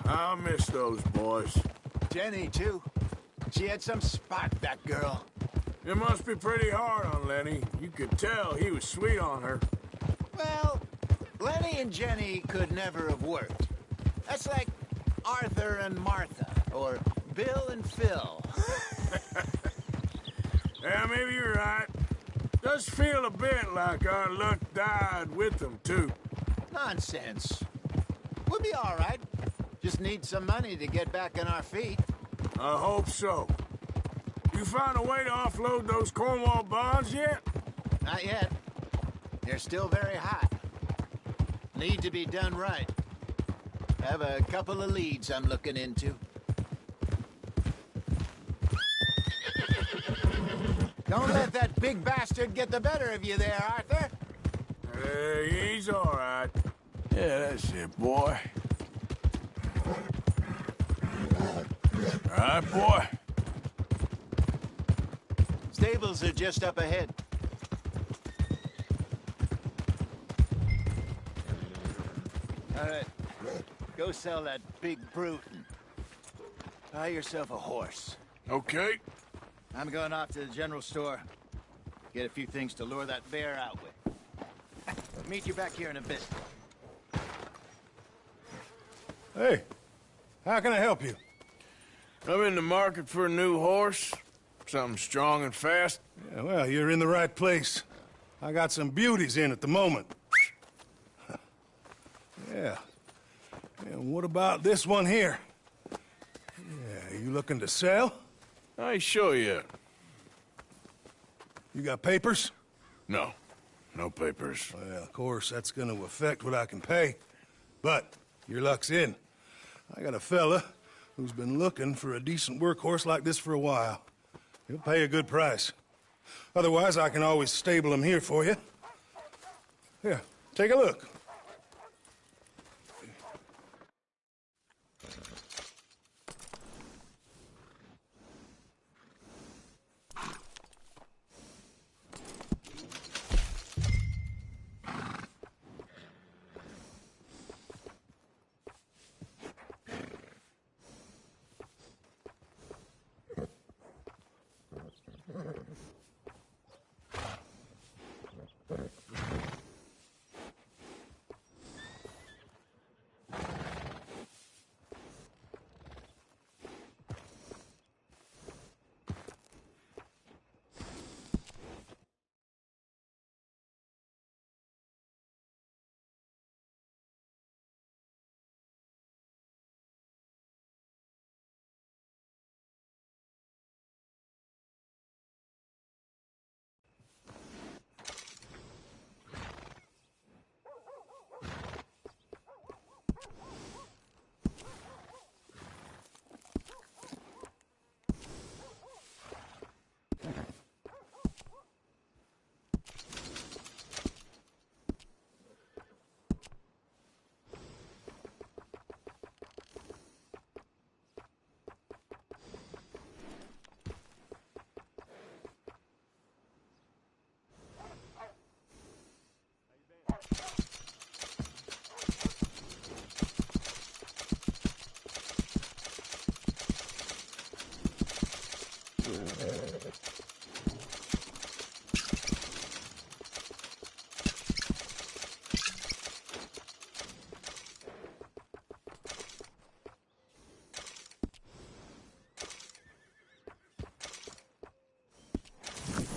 Speaker 3: I'll miss those boys.
Speaker 2: Jenny, too. She had some spot, that girl.
Speaker 3: It must be pretty hard on Lenny. You could tell he was sweet on her.
Speaker 2: Well, Lenny and Jenny could never have worked. That's like Arthur and Martha, or Bill and Phil.
Speaker 3: Yeah, maybe you're right. Does feel a bit like our luck died with them, too.
Speaker 2: Nonsense. We'll be all right. Just need some money to get back on our feet.
Speaker 3: I hope so. You find a way to offload those Cornwall bonds yet?
Speaker 2: Not yet. They're still very hot. Need to be done right. Have a couple of leads I'm looking into. Don't let that big bastard get the better of you there, Arthur.
Speaker 3: He's all right. Yeah, that's it, boy. All right, boy.
Speaker 2: Stables are just up ahead. All right. Go sell that big brute and buy yourself a horse.
Speaker 3: Okay.
Speaker 2: I'm going off to the general store. Get a few things to lure that bear out with. Meet you back here in a bit.
Speaker 3: Hey, how can I help you? I'm in the market for a new horse. Something strong and fast.
Speaker 5: Yeah, well, you're in the right place. I got some beauties in at the moment. Yeah. And what about this one here? Yeah, you looking to sell?
Speaker 3: I show you.
Speaker 5: You got papers?
Speaker 3: No. No papers.
Speaker 5: Well, of course, that's gonna affect what I can pay. But your luck's in. I got a fella who's been looking for a decent workhorse like this for a while. He'll pay a good price. Otherwise, I can always stable him here for you. Here, take a look.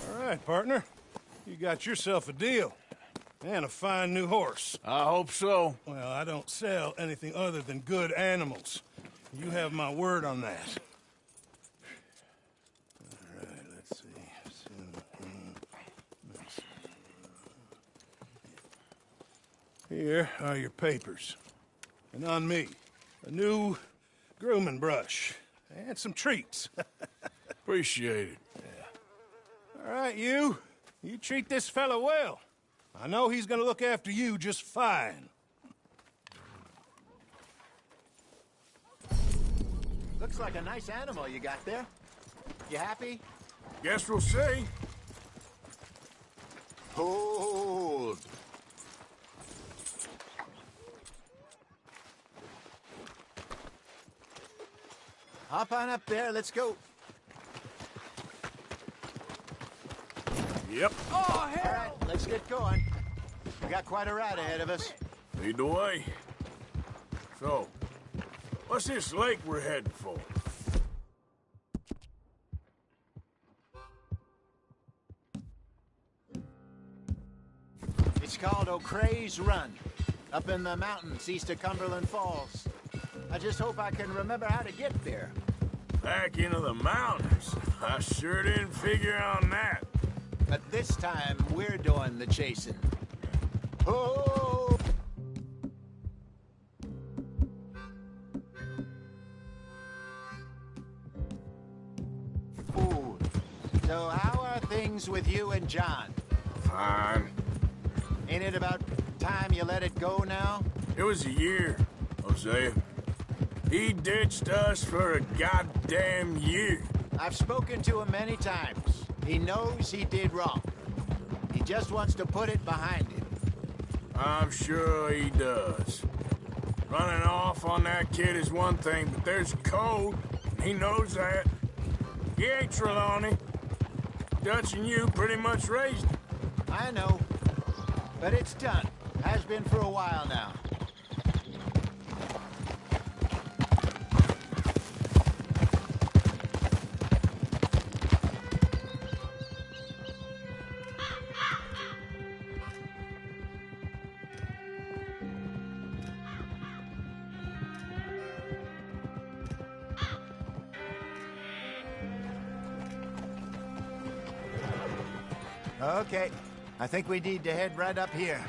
Speaker 5: All right, partner. You got yourself a deal. And a fine new horse.
Speaker 3: I hope so.
Speaker 5: Well, I don't sell anything other than good animals. You have my word on that. All right, let's see. Here are your papers. And on me, a new grooming brush. And some treats.
Speaker 3: Appreciate it.
Speaker 5: All right, you treat this fella well. I know he's gonna look after you just fine.
Speaker 2: Looks like a nice animal you got there. You happy?
Speaker 3: Guess we'll see.
Speaker 2: Hold. Hop on up there, let's go.
Speaker 3: Yep.
Speaker 2: Oh, hell! All right, let's get going. We got quite a ride ahead of us.
Speaker 3: Lead the way. So, what's this lake we're heading for?
Speaker 2: It's called O'Creagh's Run, up in the mountains east of Cumberland Falls. I just hope I can remember how to get there.
Speaker 3: Back into the mountains? I sure didn't figure on that.
Speaker 2: But this time, we're doing the chasing. Oh! Ooh. So how are things with you and John?
Speaker 3: Fine.
Speaker 2: Ain't it about time you let it go now?
Speaker 3: It was a year, Hosea. He ditched us for a goddamn year.
Speaker 2: I've spoken to him many times. He knows he did wrong. He just wants to put it behind him.
Speaker 3: I'm sure he does. Running off on that kid is one thing, but there's code. He knows that. He ain't Trelawney. Dutch and you pretty much raised him.
Speaker 2: I know. But it's done. Has been for a while now. Okay, I think we need to head right up here.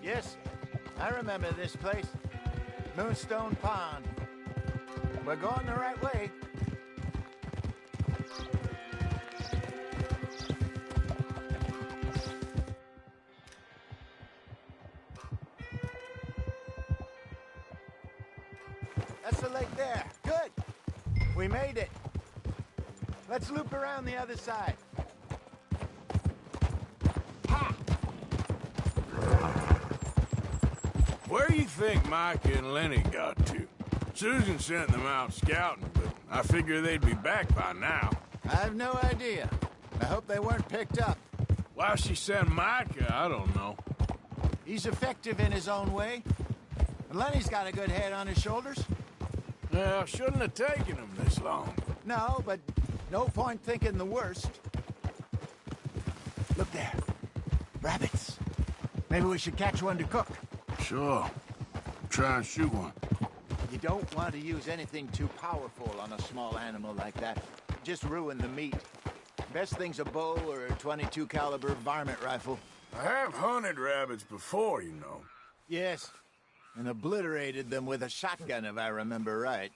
Speaker 2: Yes, I remember this place. Moonstone Pond. We're going the right way. That's the lake there. Good. We made it. Let's loop around the other side.
Speaker 3: Where do you think Micah and Lenny got to? Susan sent them out scouting, but I figure they'd be back by now.
Speaker 2: I have no idea. I hope they weren't picked up.
Speaker 3: Why she sent Micah, I don't know.
Speaker 2: He's effective in his own way. And Lenny's got a good head on his shoulders.
Speaker 3: Well, shouldn't have taken him this long.
Speaker 2: No, but no point thinking the worst. Look there. Rabbits. Maybe we should catch one to cook.
Speaker 3: Sure. Try and shoot one.
Speaker 2: You don't want to use anything too powerful on a small animal like that. Just ruin the meat. Best thing's a bow or a .22 caliber varmint rifle.
Speaker 3: I have hunted rabbits before, you know.
Speaker 2: Yes, and obliterated them with a shotgun, if I remember right.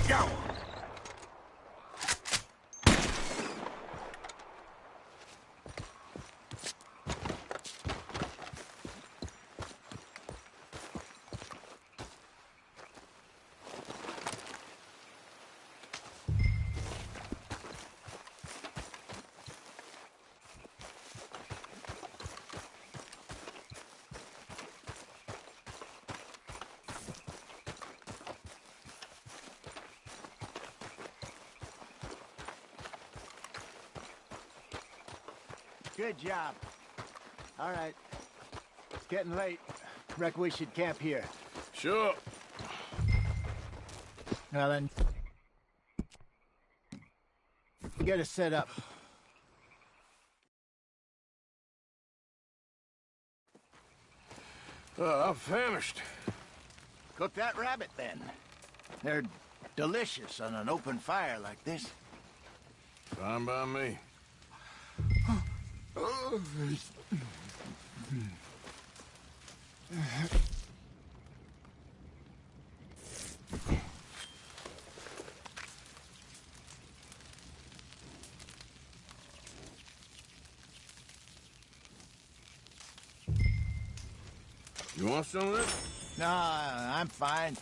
Speaker 3: Go!
Speaker 2: Good job. All right. It's getting late. Reckon we should camp here.
Speaker 3: Sure.
Speaker 2: Well then, get us set up.
Speaker 3: I'm famished.
Speaker 2: Cook that rabbit then. They're delicious on an open fire like this.
Speaker 3: Fine by me. You want some of this?
Speaker 2: No, I'm fine.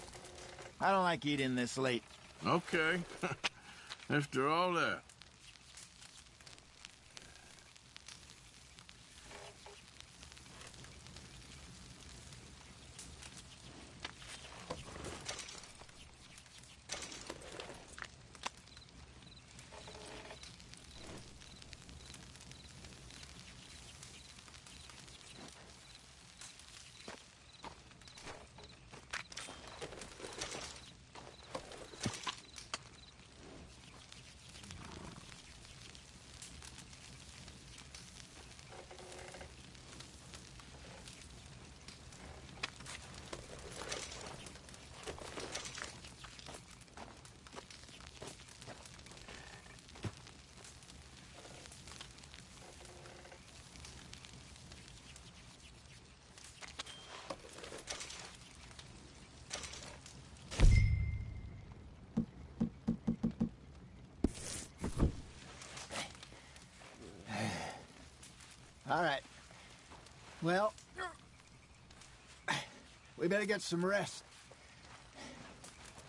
Speaker 2: I don't like eating this late.
Speaker 3: Okay. After all that.
Speaker 2: All right. Well, we better get some rest.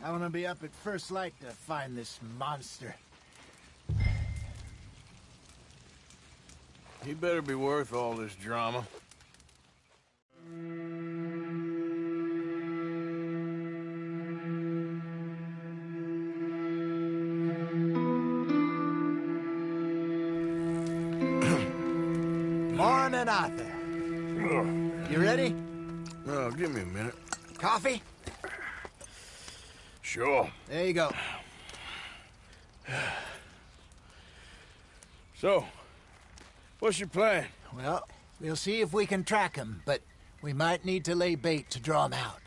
Speaker 2: I want to be up at first light to find this monster.
Speaker 3: He better be worth all this drama.
Speaker 2: Morning, Arthur. You ready?
Speaker 3: Oh, give me a minute.
Speaker 2: Coffee?
Speaker 3: Sure.
Speaker 2: There you go.
Speaker 3: So, what's your plan?
Speaker 2: Well, we'll see if we can track him, but we might need to lay bait to draw him out.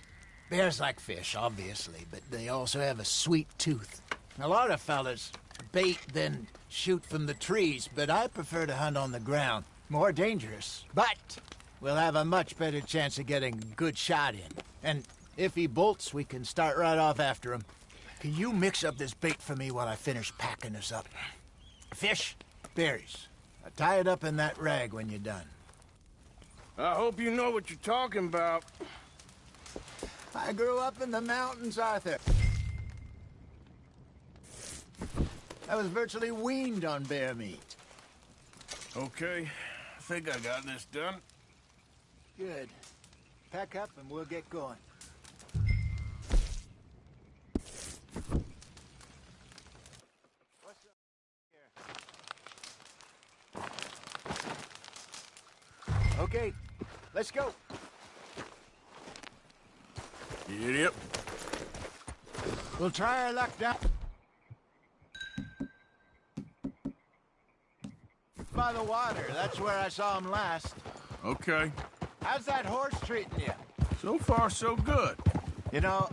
Speaker 2: Bears like fish, obviously, but they also have a sweet tooth. A lot of fellas bait, then shoot from the trees, but I prefer to hunt on the ground. More dangerous, but we'll have a much better chance of getting a good shot in. And if he bolts, we can start right off after him. Can you mix up this bait for me while I finish packing this up? Fish, berries. Tie it up in that rag when you're done.
Speaker 3: I hope you know what you're talking about.
Speaker 2: I grew up in the mountains, Arthur. I was virtually weaned on bear meat.
Speaker 3: Okay, I think I got this done.
Speaker 2: Good. Pack up and we'll get going. Okay, let's go.
Speaker 3: Yep.
Speaker 2: We'll try our luck down by the water. That's where I saw him last.
Speaker 3: Okay.
Speaker 2: How's that horse treating you?
Speaker 3: So far, so good.
Speaker 2: You know,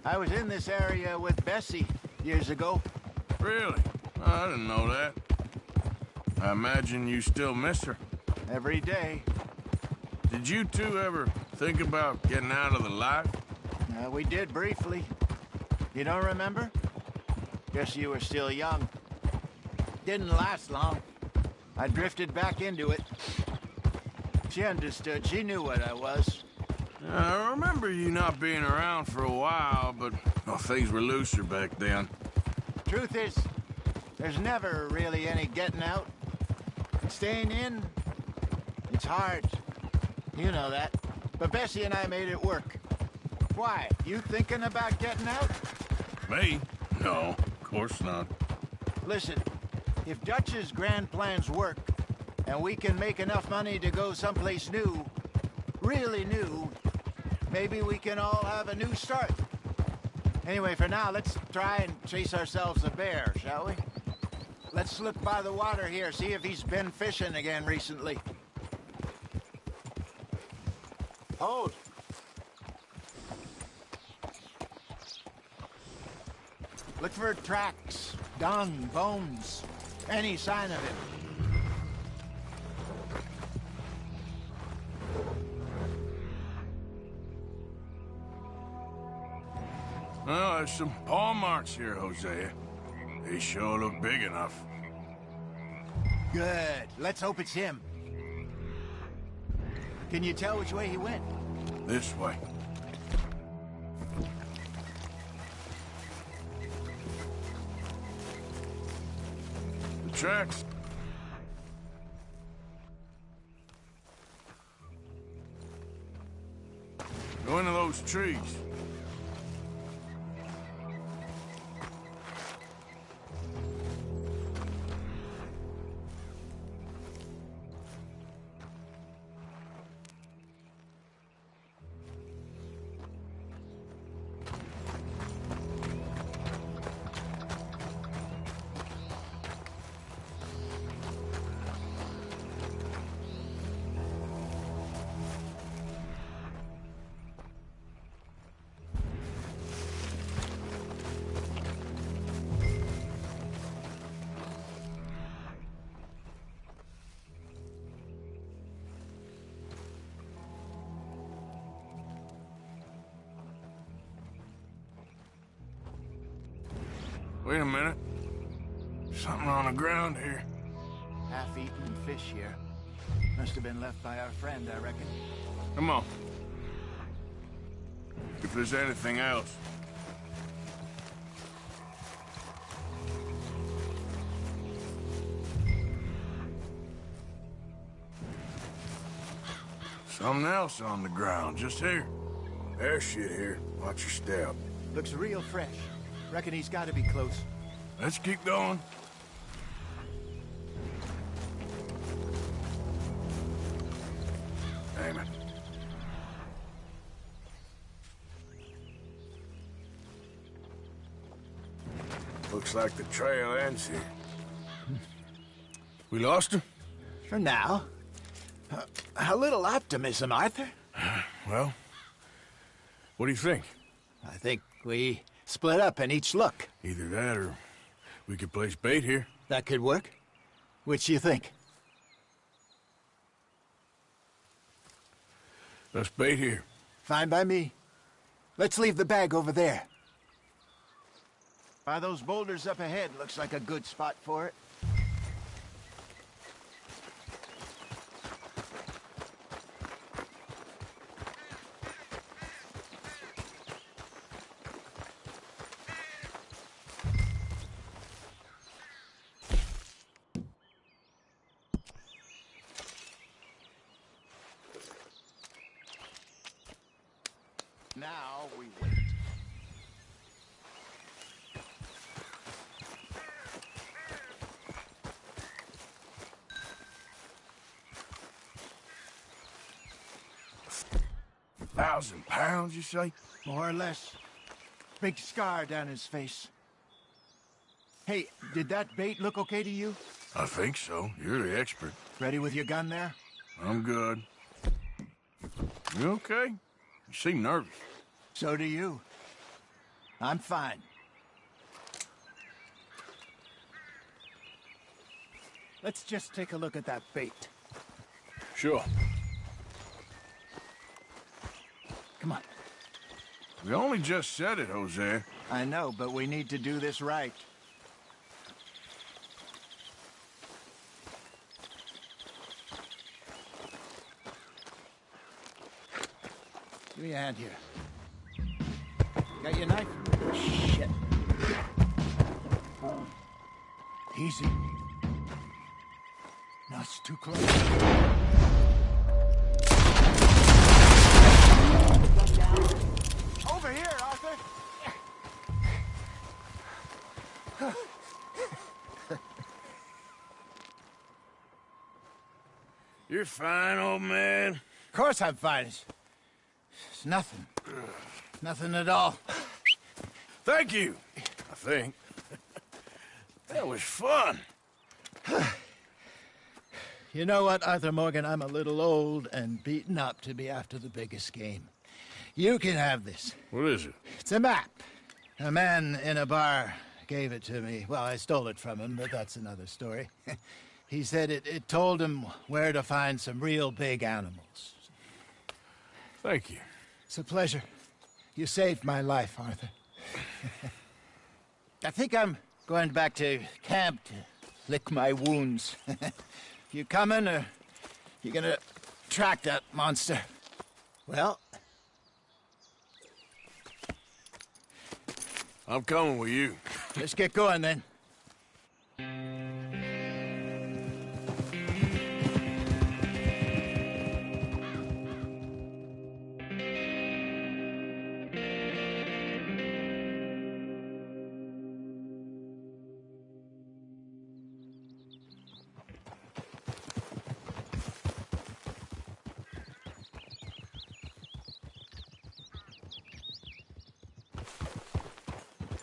Speaker 2: I was in this area with Bessie years ago.
Speaker 3: Really? I didn't know that. I imagine you still miss her.
Speaker 2: Every day.
Speaker 3: Did you two ever think about getting out of the life?
Speaker 2: We did briefly. You don't remember? Guess you were still young. Didn't last long. I drifted back into it. She understood. She knew what I was.
Speaker 3: I remember you not being around for a while, but things were looser back then.
Speaker 2: Truth is, there's never really any getting out. Staying in, it's hard. You know that. But Bessie and I made it work. Why? You thinking about getting out?
Speaker 3: Me? No, of course not.
Speaker 2: Listen, if Dutch's grand plans work, and we can make enough money to go someplace new, really new, maybe we can all have a new start. Anyway, for now, let's try and chase ourselves a bear, shall we? Let's look by the water here, see if he's been fishing again recently. Hold. Look for tracks, dung, bones, any sign of it.
Speaker 3: Well, there's some paw marks here, Hosea. They sure look big enough.
Speaker 2: Good. Let's hope it's him. Can you tell which way he went?
Speaker 3: This way. The tracks. Go into those trees. Wait a minute. Something on the ground here.
Speaker 2: half-eaten fish here. Must have been left by our friend, I reckon.
Speaker 3: Come on. If there's anything else. Something else on the ground, just here. There's shit here. Watch your step.
Speaker 2: Looks real fresh. Reckon he's got to be close.
Speaker 3: Let's keep going. Damn it. Looks like the trail ends here. We lost him?
Speaker 2: For now. A little optimism, Arthur.
Speaker 3: Well, what do you think?
Speaker 2: I think we split up and each look.
Speaker 3: Either that or we could place bait here.
Speaker 2: That could work. Which do you think?
Speaker 3: Let's bait here.
Speaker 2: Fine by me. Let's leave the bag over there. By those boulders up ahead, looks like a good spot for it. Now we wait.
Speaker 3: £1,000, you say?
Speaker 2: More or less. Big scar down his face. Hey, did that bait look okay to you?
Speaker 3: I think so. You're the expert.
Speaker 2: Ready with your gun there?
Speaker 3: I'm good. You okay? You seem nervous.
Speaker 2: So do you. I'm fine. Let's just take a look at that bait.
Speaker 3: Sure.
Speaker 2: Come on.
Speaker 3: We only just said it, Jose.
Speaker 2: I know, but we need to do this right. Give me a hand here. Got your knife? Shit. Easy. No, it's too close. Over here, Arthur.
Speaker 3: You're fine, old man.
Speaker 2: Of course I'm fine. It's nothing. Nothing at all.
Speaker 3: Thank you, I think. That was fun.
Speaker 2: You know what, Arthur Morgan? I'm a little old and beaten up to be after the biggest game. You can have this.
Speaker 3: What is it?
Speaker 2: It's a map. A man in a bar gave it to me. Well, I stole it from him, but that's another story. He said it told him where to find some real big animals.
Speaker 3: Thank you.
Speaker 2: It's a pleasure. You saved my life, Arthur. I think I'm going back to camp to lick my wounds. You coming, or you gonna track that monster? Well,
Speaker 3: I'm coming with you.
Speaker 2: Let's get going, then.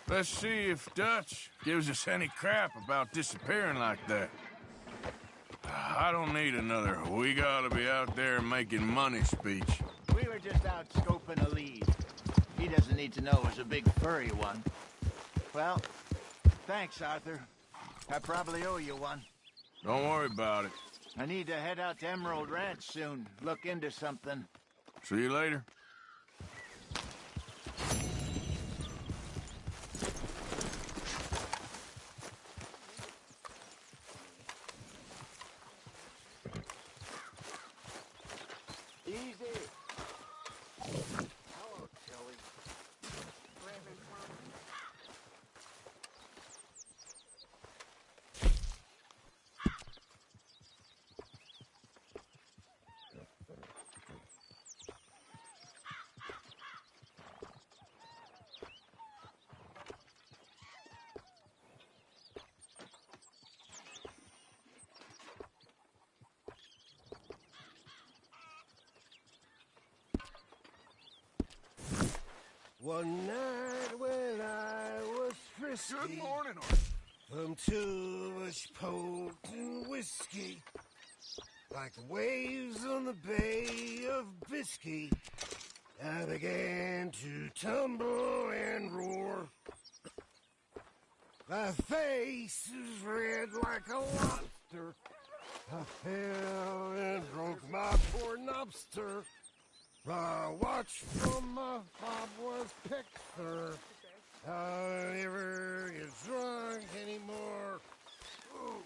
Speaker 3: Let's see if Dutch gives us any crap about disappearing like that. I don't need another "we gotta be out there making money" speech.
Speaker 2: We were just out scoping a lead. He doesn't need to know it was a big furry one. Well, thanks, Arthur. I probably owe you one.
Speaker 3: Don't worry about it.
Speaker 2: I need to head out to Emerald Ranch soon. Look into something.
Speaker 3: See you later.
Speaker 18: One night when I was frisky.
Speaker 3: Good morning,
Speaker 18: From too much potent whiskey. Like the waves on the Bay of Biscay, I began to tumble and roar. My face is red like a lobster. I fell and broke my poor knobster. My watch from my fob was picked, sir. I'll never get drunk anymore. Ooh.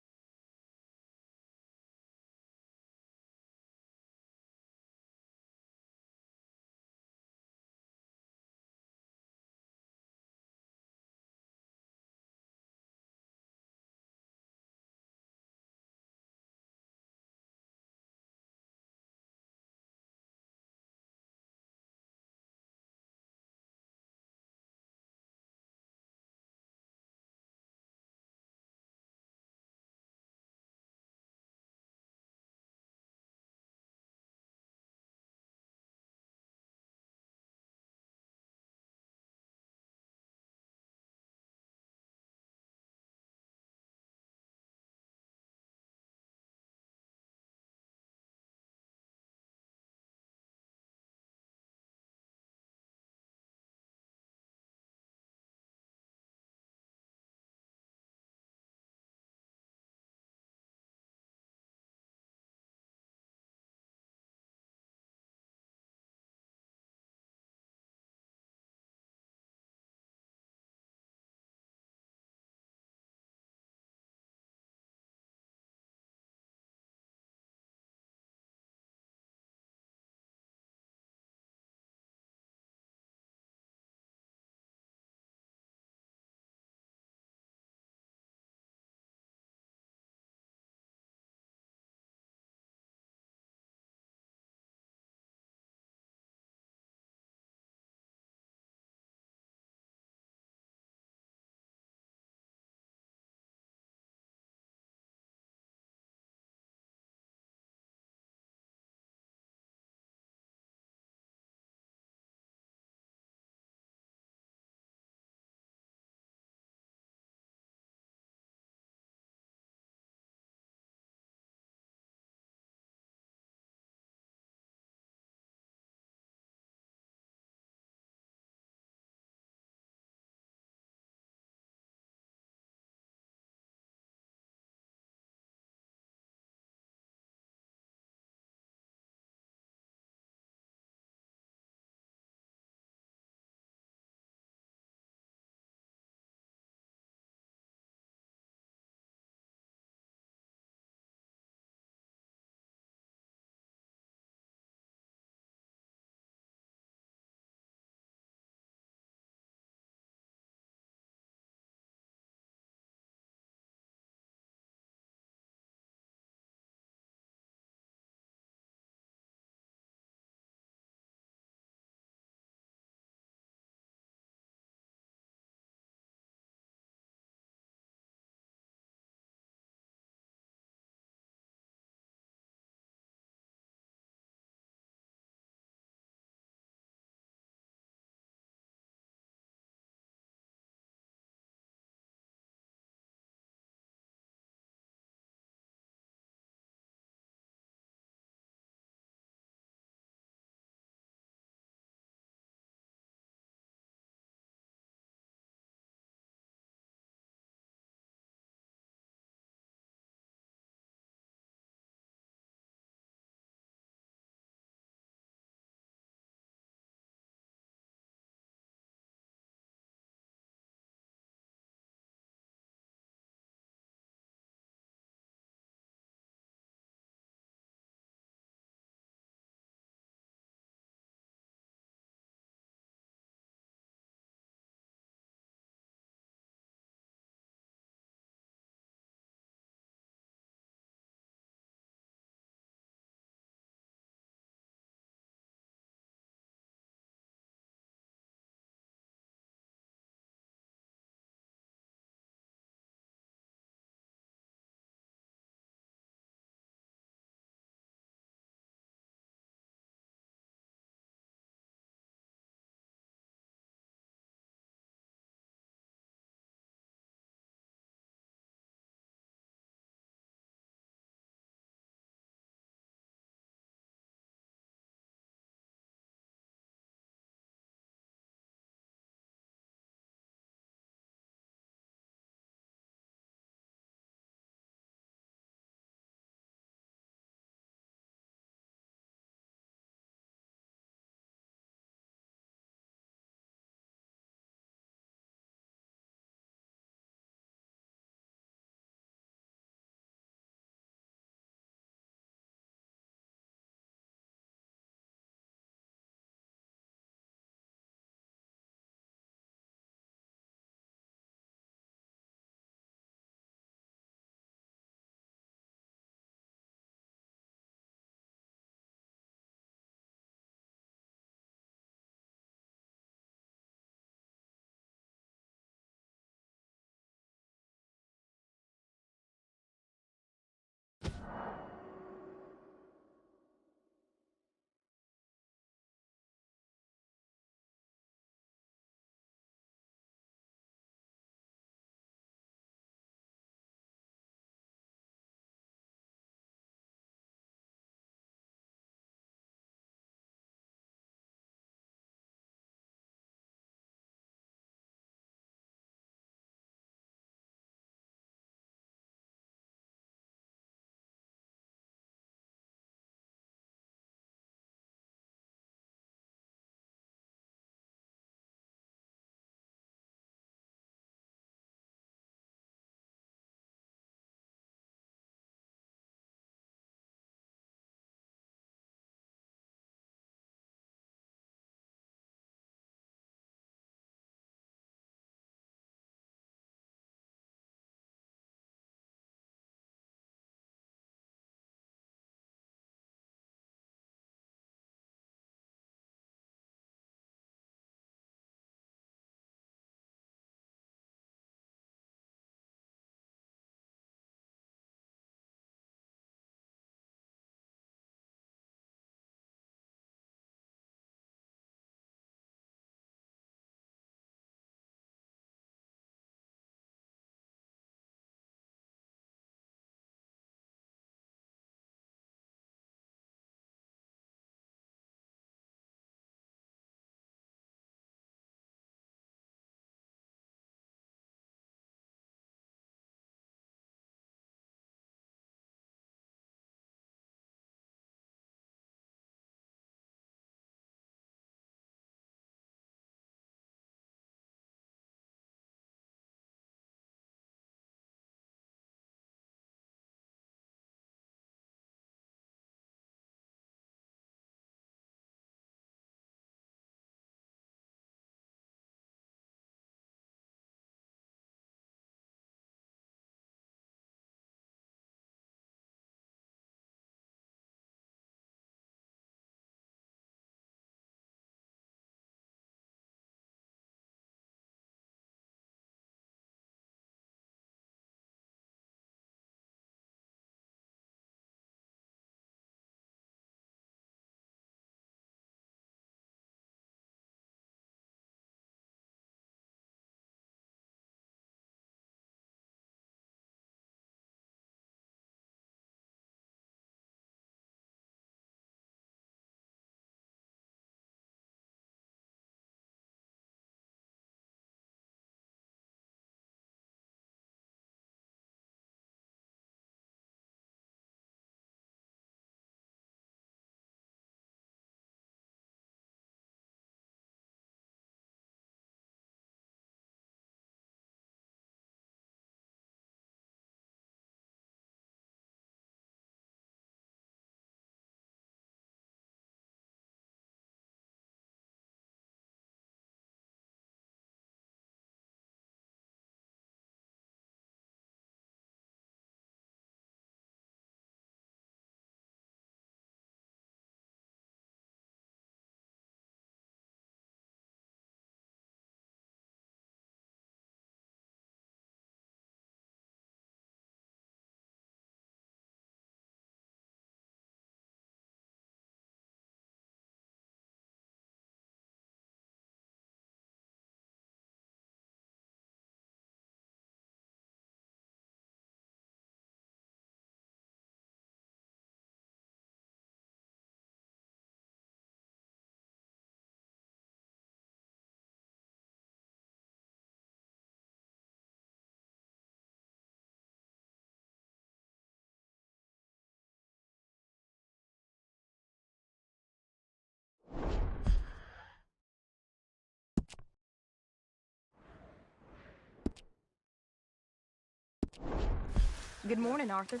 Speaker 21: Good morning, Arthur.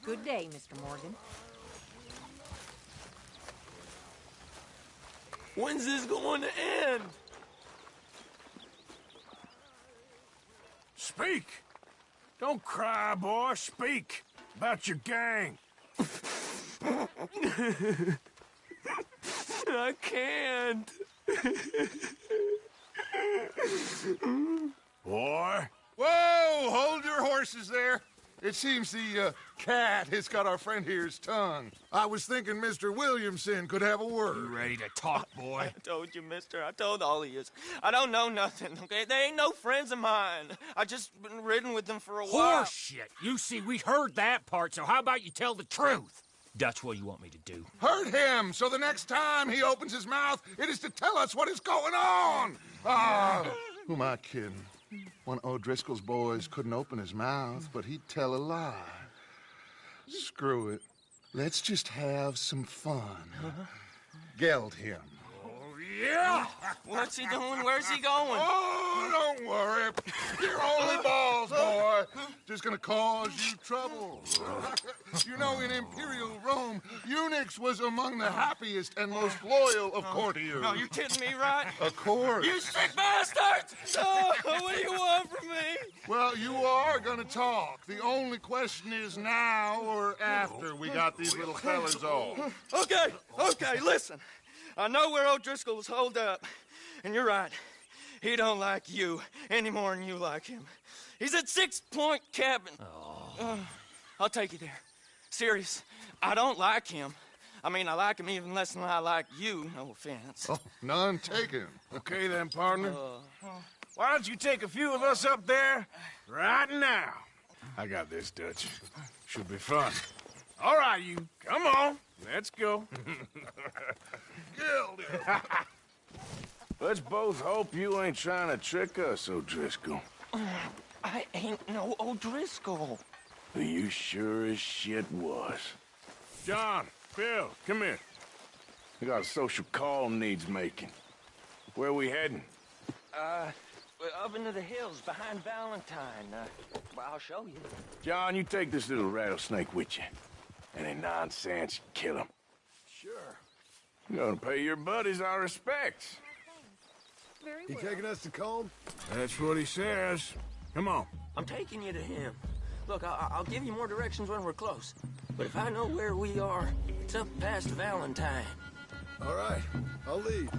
Speaker 21: Good day, Mr. Morgan.
Speaker 7: When's this going to end?
Speaker 3: Speak! Don't cry, boy. Speak about your gang.
Speaker 7: I can't.
Speaker 3: Boy.
Speaker 18: Whoa! Hold your horses there. It seems the cat has got our friend here's tongue. I was thinking Mr. Williamson could have a word.
Speaker 3: You ready to talk, boy?
Speaker 7: I told you, mister. I told all of you. I don't know nothing, okay? They ain't no friends of mine. I just been riding with them for a while.
Speaker 8: Horseshit! You see, we heard that part, so how about you tell the truth? Dutch, what do you want me to do?
Speaker 18: Hurt him, so the next time he opens his mouth, it is to tell us what is going on. Who am I kidding? One of O'Driscoll's boys couldn't open his mouth, but he'd tell a lie. Screw it. Let's just have some fun. Geld him.
Speaker 3: Yeah!
Speaker 7: What's he doing? Where's he going?
Speaker 18: Oh, don't worry. You're only balls, boy. Just gonna cause you trouble. You know, in Imperial Rome, eunuchs was among the happiest and most loyal of courtiers.
Speaker 7: No, you kidding me, right?
Speaker 18: Of course.
Speaker 7: You sick bastards! Oh, what do you want from me?
Speaker 18: Well, you are gonna talk. The only question is now or after we got these little fellas off.
Speaker 7: Okay, listen. I know where O'Driscoll's holed up, and you're right. He don't like you any more than you like him. He's at 6 Point Cabin. I'll take you there. Serious, I don't like him. I mean, I like him even less than I like you, no offense.
Speaker 18: Oh, none taken.
Speaker 3: Okay then, partner. Why don't you take a few of us up there right now? I got this, Dutch. Should be fun. All right, you. Come on. Let's go. Let's both hope you ain't trying to trick us, O'Driscoll.
Speaker 7: I ain't no O'Driscoll.
Speaker 3: You sure as shit was. John, Phil, come here. We got a social call needs making. Where we heading?
Speaker 7: Up into the hills behind Valentine. Well, I'll show you.
Speaker 3: John, you take this little rattlesnake with you. Any nonsense, kill him.
Speaker 18: Sure.
Speaker 3: You're gonna pay your buddies our respects.
Speaker 18: He taking us to Combe?
Speaker 3: That's what he says. Come on.
Speaker 7: I'm taking you to him. Look, I'll give you more directions when we're close. But if I know where we are, it's up past Valentine.
Speaker 18: All right, I'll lead.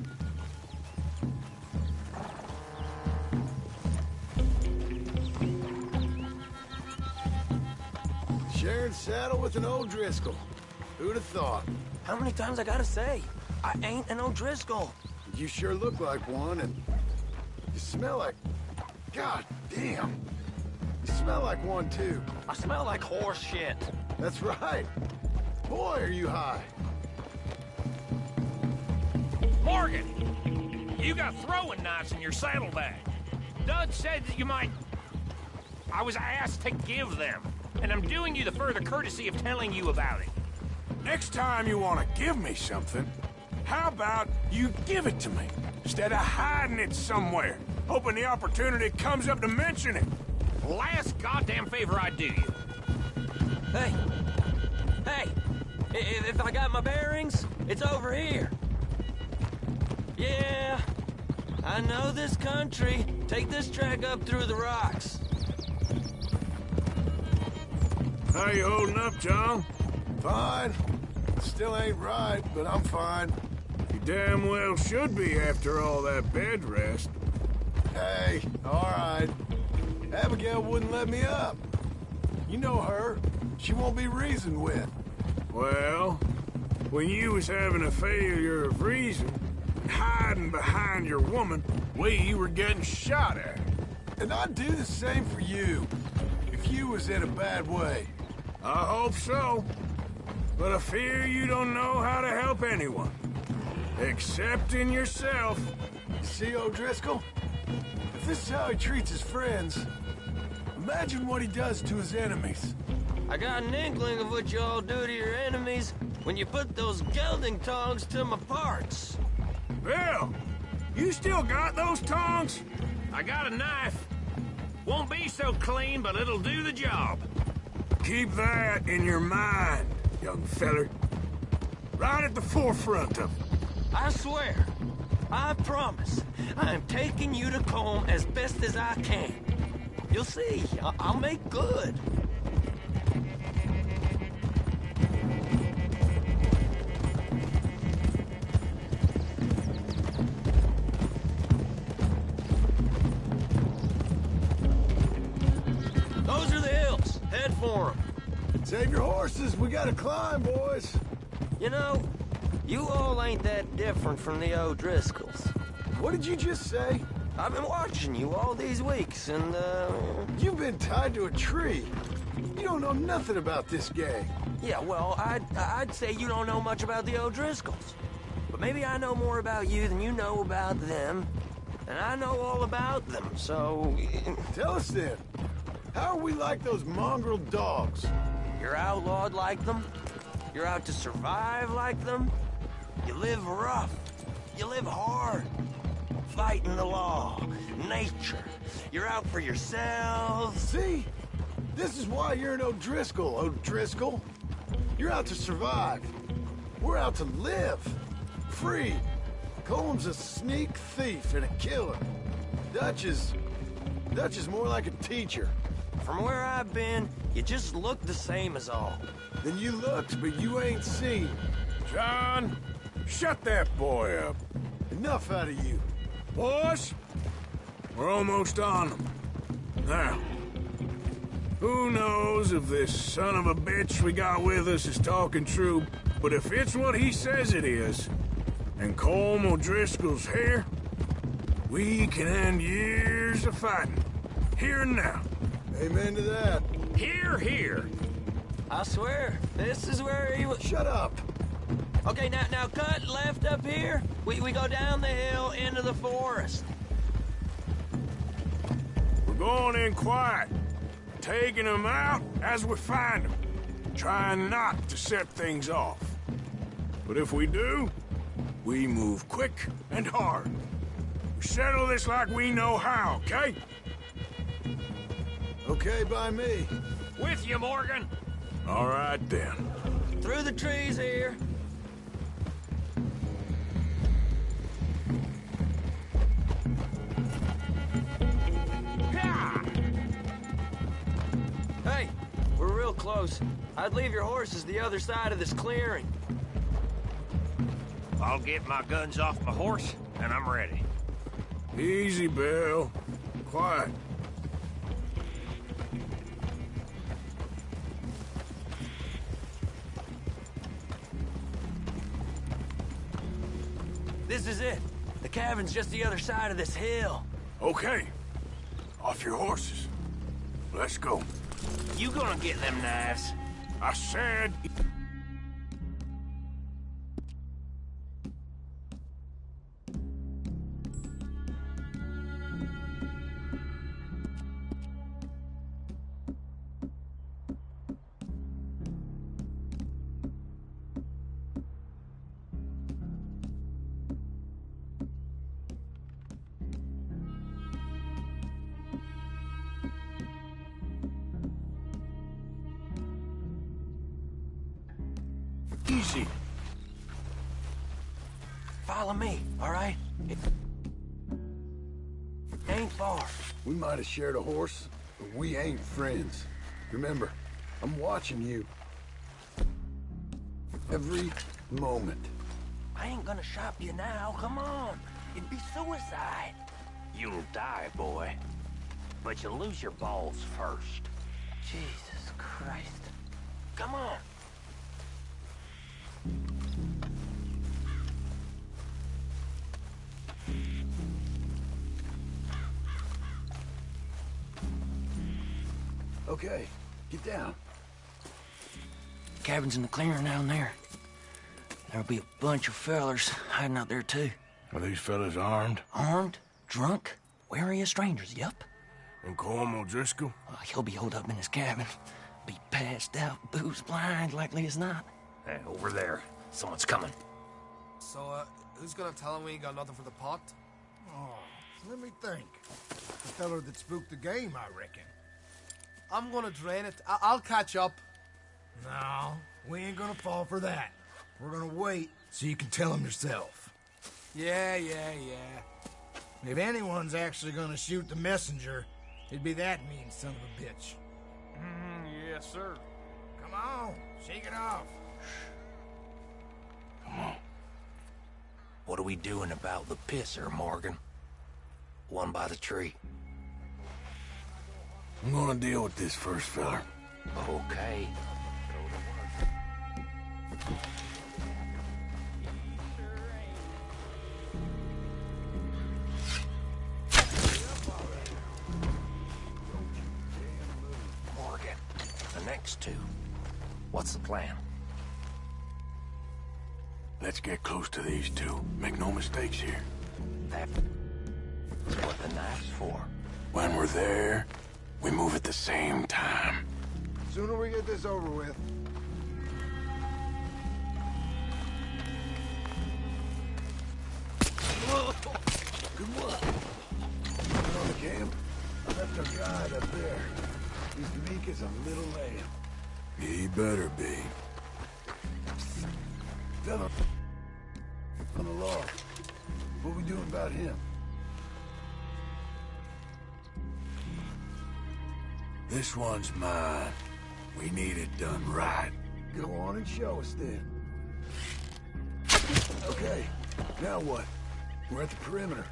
Speaker 18: Sharing saddle with an O'Driscoll. Who'd have thought?
Speaker 7: How many times I gotta say? I ain't an O'Driscoll.
Speaker 18: You sure look like one, and you smell like... God damn. You smell like one, too.
Speaker 7: I smell like horse shit.
Speaker 18: That's right. Boy, are you high.
Speaker 8: Morgan! You got throwing knives in your saddlebag. Dud said that you might... I was asked to give them, and I'm doing you the further courtesy of telling you about it.
Speaker 3: Next time you want to give me something, how about you give it to me, instead of hiding it somewhere, hoping the opportunity comes up to mention it?
Speaker 8: Last goddamn favor I do you.
Speaker 7: Hey! If I got my bearings, it's over here. Yeah, I know this country. Take this track up through the rocks.
Speaker 3: How you holding up, John?
Speaker 18: Fine. Still ain't right, but I'm fine.
Speaker 3: You damn well should be after all that bed rest.
Speaker 18: Hey, all right. Abigail wouldn't let me up. You know her. She won't be reasoned with.
Speaker 3: Well, when you was having a failure of reason, hiding behind your woman, we were getting shot at.
Speaker 18: And I'd do the same for you, if you was in a bad way.
Speaker 3: I hope so. But I fear you don't know how to help anyone. Except in yourself.
Speaker 18: See, O'Driscoll? If this is how he treats his friends, imagine what he does to his enemies.
Speaker 7: I got an inkling of what you all do to your enemies when you put those gelding tongs to my parts.
Speaker 3: Bill, you still got those tongs?
Speaker 1: I got a knife. Won't be so clean, but it'll do the job.
Speaker 3: Keep that in your mind, young feller. Right at the forefront of it.
Speaker 7: I swear, I promise, I am taking you to Colm as best as I can. You'll see, I'll make good. Those are the hills. Head for them.
Speaker 5: Save your horses. We gotta climb, boys.
Speaker 7: You know, you all ain't that different from the O'Driscolls.
Speaker 5: What did you just say?
Speaker 7: I've been watching you all these weeks, and,
Speaker 5: You've been tied to a tree. You don't know nothing about this gang.
Speaker 7: Yeah, well, I'd say you don't know much about the O'Driscolls. But maybe I know more about you than you know about them. And I know all about them, so...
Speaker 5: Tell us then. How are we like those mongrel dogs?
Speaker 7: You're outlawed like them. You're out to survive like them. You live rough. You live hard. Fighting the law, nature. You're out for yourselves.
Speaker 5: See? This is why you're an O'Driscoll, O'Driscoll. You're out to survive. We're out to live. Free. Colm's a sneak thief and a killer. Dutch is more like a teacher.
Speaker 7: From where I've been, you just look the same as all.
Speaker 5: Then you looked, but you ain't seen.
Speaker 3: John, shut that boy up.
Speaker 5: Enough out of you.
Speaker 3: Boys, we're almost on them. Now, who knows if this son of a bitch we got with us is talking true, but if it's what he says it is, and Colm O'Driscoll's here, we can end years of fighting, here and now.
Speaker 5: Amen to that.
Speaker 1: Here, here.
Speaker 7: I swear, this is where he was...
Speaker 5: Shut up.
Speaker 7: Okay, now cut left up here. We go down the hill into the forest.
Speaker 3: We're going in quiet, taking them out as we find them, trying not to set things off. But if we do, we move quick and hard. We settle this like we know how, okay?
Speaker 5: Okay by me.
Speaker 1: With you, Morgan.
Speaker 3: All right, then.
Speaker 7: Through the trees here. Hey, we're real close. I'd leave your horses the other side of this clearing.
Speaker 1: I'll get my guns off my horse, and I'm ready.
Speaker 3: Easy, Bill. Quiet.
Speaker 7: This is it. The cabin's just the other side of this hill.
Speaker 3: Okay. Off your horses. Let's go.
Speaker 1: You gonna get them knives?
Speaker 3: I said... Easy.
Speaker 7: Follow me, all right? It ain't far.
Speaker 5: We might have shared a horse, but we ain't friends. Remember, I'm watching you. Every moment.
Speaker 7: I ain't gonna shop you now, come on. It'd be suicide.
Speaker 1: You'll die, boy. But you'll lose your balls first.
Speaker 7: Jesus Christ. Come on.
Speaker 5: Okay, get down.
Speaker 7: Cabin's in the clearing down there. There'll be a bunch of fellers hiding out there, too.
Speaker 3: Are these fellas armed?
Speaker 7: Armed, drunk, wary of strangers, yup.
Speaker 3: And Colm O'Driscoll?
Speaker 7: He'll be holed up in his cabin.
Speaker 4: Be passed out, booze blind, likely as not.
Speaker 14: Hey, over there. Someone's coming.
Speaker 10: So, who's gonna tell him we ain't got nothing for the pot?
Speaker 22: Oh, let me think. The feller that spooked the game, I reckon.
Speaker 10: I'm gonna drain it. I'll catch up.
Speaker 22: No, we ain't gonna fall for that. We're gonna wait so you can tell him yourself. Yeah. If anyone's actually gonna shoot the messenger, it'd be that mean son of a bitch.
Speaker 20: Yes, sir.
Speaker 22: Come on, shake it off.
Speaker 14: Come on. What are we doing about the pisser, Morgan? One by the tree.
Speaker 3: I'm gonna deal with this first, fella.
Speaker 14: Okay. Morgan, the next two. What's the plan?
Speaker 3: Let's get close to these two. Make no mistakes here.
Speaker 14: That's what the knife's for.
Speaker 3: When we're there, we move at the same time.
Speaker 22: Sooner we get this over with.
Speaker 3: Good work. On the camp, left our guide up there. He's meek as a little lamb. He better be. Fella on the log. What we doing about him? This one's mine. We need it done right. Go on and show us then. Okay, now what? We're at the perimeter.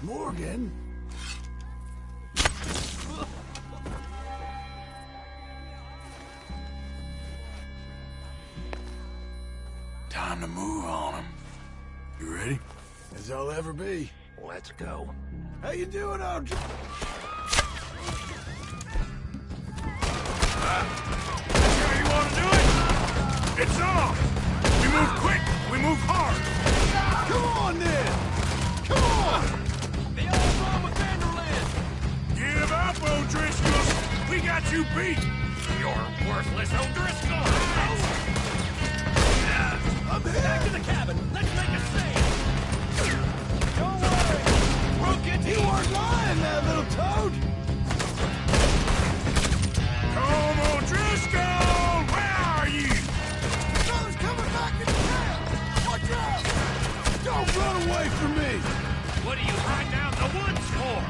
Speaker 3: Morgan? Time to move on him. You ready? As I'll ever be.
Speaker 14: Let's go.
Speaker 3: How you doing, old...
Speaker 14: That's
Speaker 3: how you want to do it? It's on! We move quick, we move hard! Come on, then! Come on!
Speaker 1: The old one with Vanderland!
Speaker 3: Give up, O'Driscoll! We got you beat!
Speaker 14: You're worthless, O'Driscoll!
Speaker 3: I'm here!
Speaker 1: Back to the cabin! Let's make a save! Don't worry! We'll get
Speaker 3: You weren't lying, that little toad! Come, O'Driscoll! Where are you? Fellas coming back in town! Watch out! Don't run away from me!
Speaker 1: What are you hiding out in the woods for?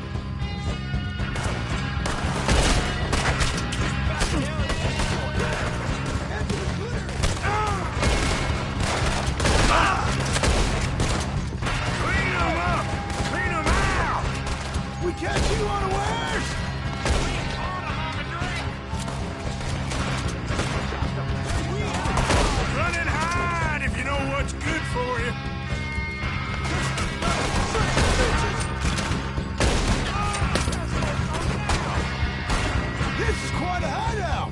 Speaker 3: Clean them up! Clean them out! We catch you unawares! Run and hide if you know what's good for you. This is quite a hideout!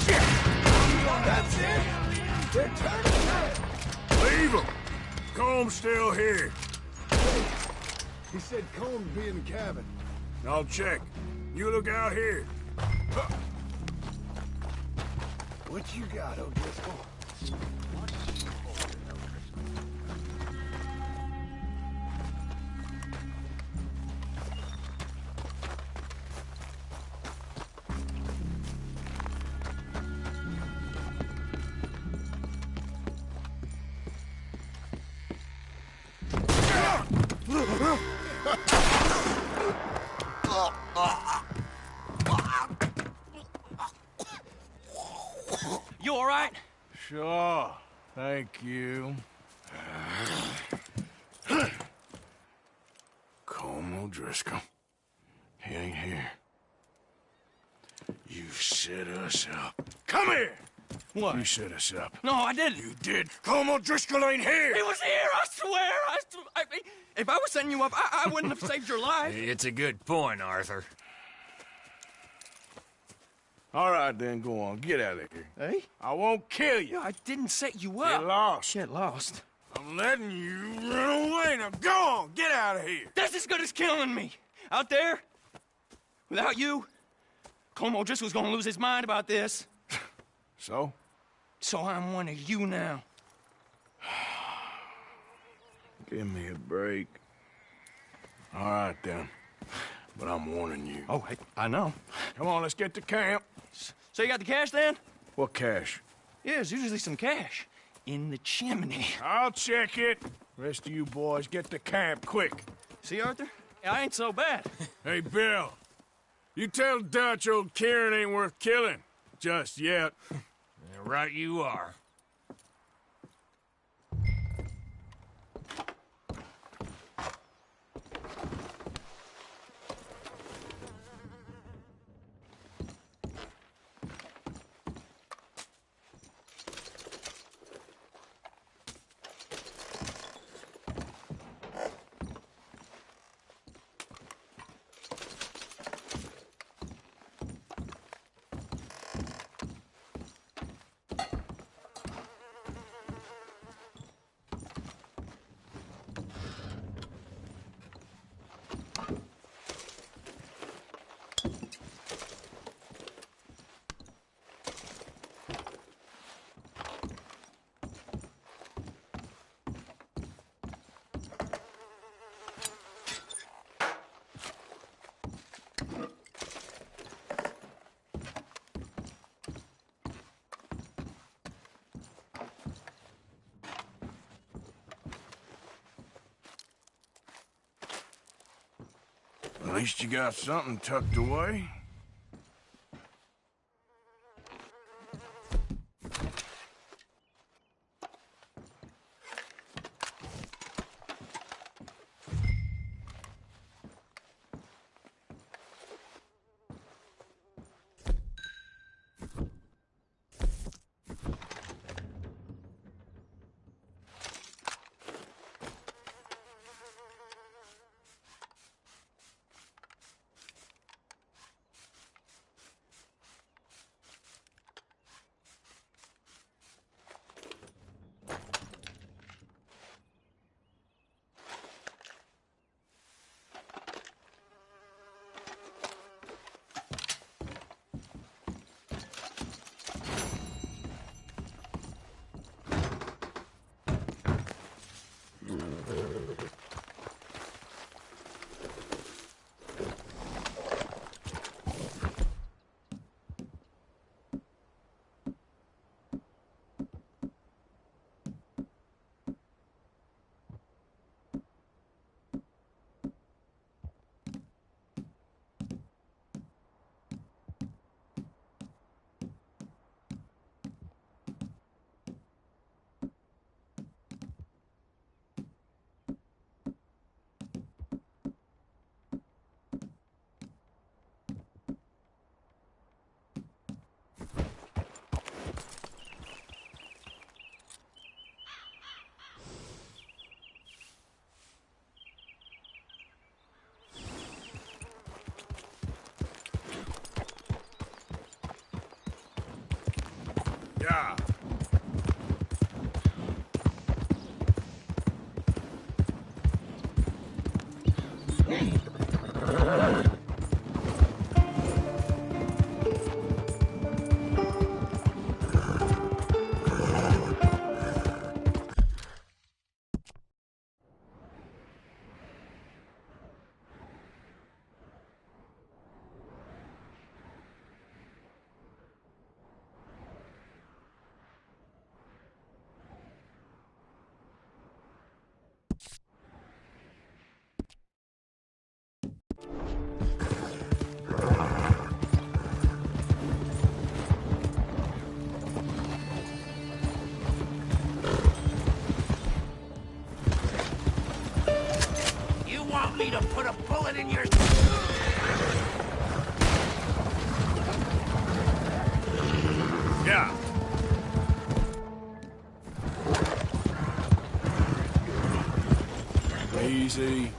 Speaker 3: Shit! That's it! They're turning head! Leave them! Comb's still here. He said Comb'd be in the cabin. I'll check. You look out here. What you got, O'Driscoll?
Speaker 7: You all right?
Speaker 3: Sure. Thank you. Colm O'Driscoll. He ain't here. You set us up. Come here!
Speaker 7: What?
Speaker 3: You set us up.
Speaker 7: No, I didn't.
Speaker 3: You did. Colm O'Driscoll ain't here!
Speaker 7: He was here, I swear! If I was setting you up, I wouldn't have saved your life.
Speaker 4: It's a good point, Arthur.
Speaker 3: All right, then, go on. Get out of here.
Speaker 7: Hey?
Speaker 3: I won't kill you.
Speaker 7: I didn't set you up.
Speaker 3: Get lost.
Speaker 7: Get lost.
Speaker 3: I'm letting you run away. Now go on. Get out of here.
Speaker 7: That's as good as killing me. Out there, without you, Colm O'Driscoll's gonna lose his mind about this.
Speaker 3: So?
Speaker 7: So I'm one of you now.
Speaker 3: Give me a break. All right, then. But I'm warning you.
Speaker 7: Oh, I know.
Speaker 3: Come on, let's get to camp.
Speaker 7: So you got the cash, then?
Speaker 3: What cash?
Speaker 7: Yeah, there's usually some cash in the chimney.
Speaker 3: I'll check it. Rest of you boys, get to camp, quick.
Speaker 7: See, Arthur? I ain't so bad.
Speaker 3: Hey, Bill. You tell Dutch old Kieran ain't worth killing. Just yet.
Speaker 20: Yeah, right you are.
Speaker 3: At least you got something tucked away. Yeah.
Speaker 14: You want me to put a bullet in your...
Speaker 3: Yeah. Easy.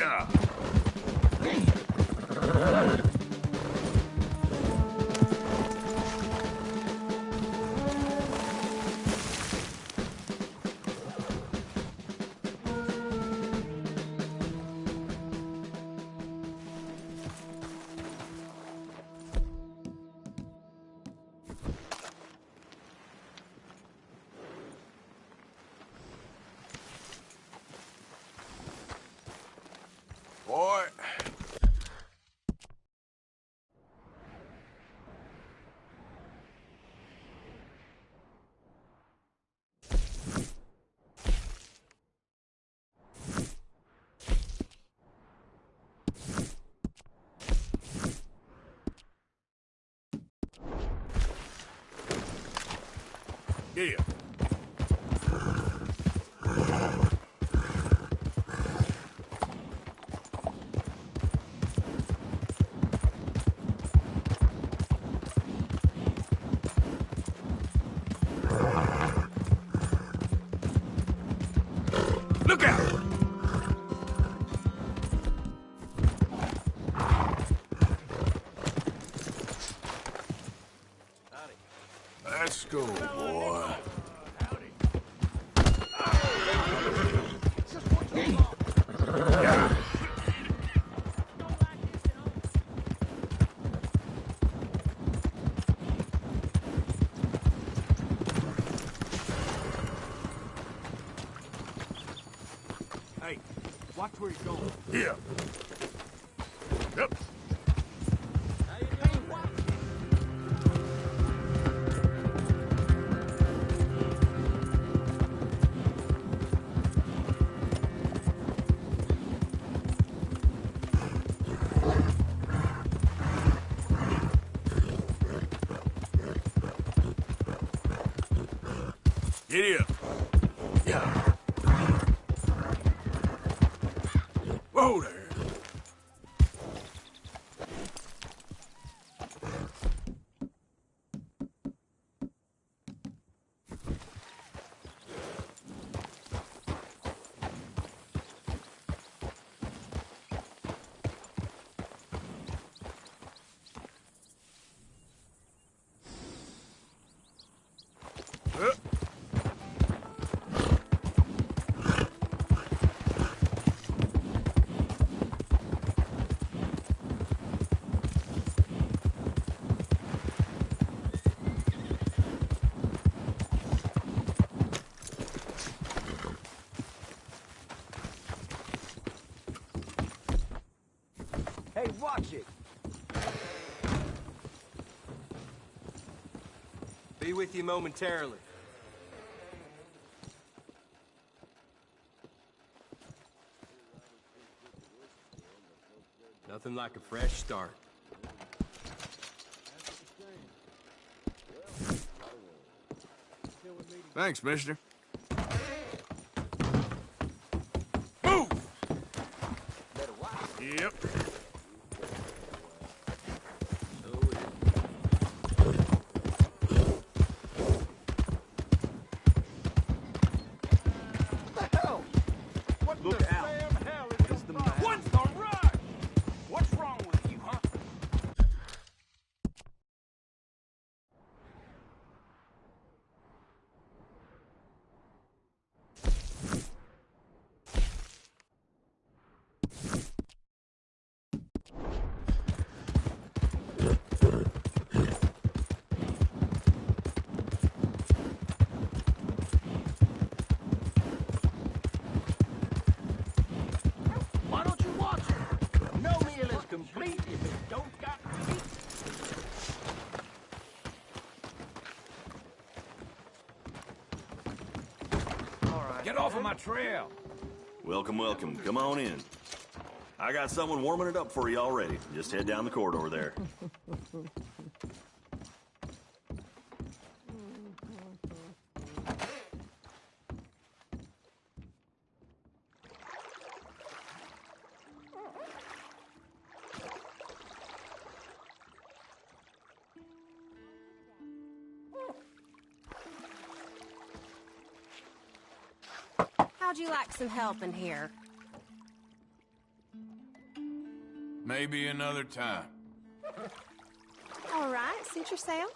Speaker 3: Yeah. Boy. Yeah. Look out! Let's go, boy. Yeah. Hey, watch where he's going. Yeah. Yep. Giddy up. Yeah. Whoa there.
Speaker 1: Hey, watch it. Be with you momentarily. Nothing like a fresh start.
Speaker 3: Thanks, mister. Move! Yep.
Speaker 1: Look out. What is the matter? What's the rush? What's wrong with you, huh? Why don't you watch it? No meal is complete if it don't got meat. All right. Get off of my trail.
Speaker 11: Welcome, welcome. Come on in. I got someone warming it up for you already. Just head down the corridor there.
Speaker 9: How'd you like some help in here?
Speaker 3: Maybe another time.
Speaker 9: All right, suit yourself.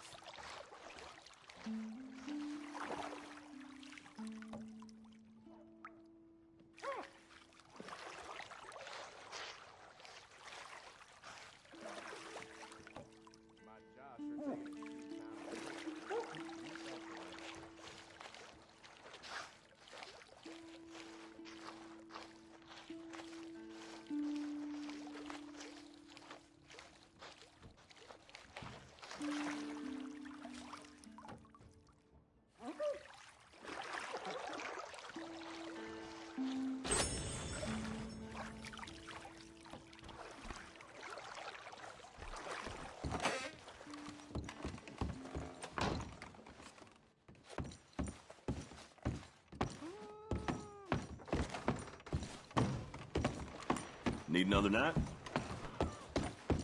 Speaker 11: Need another night?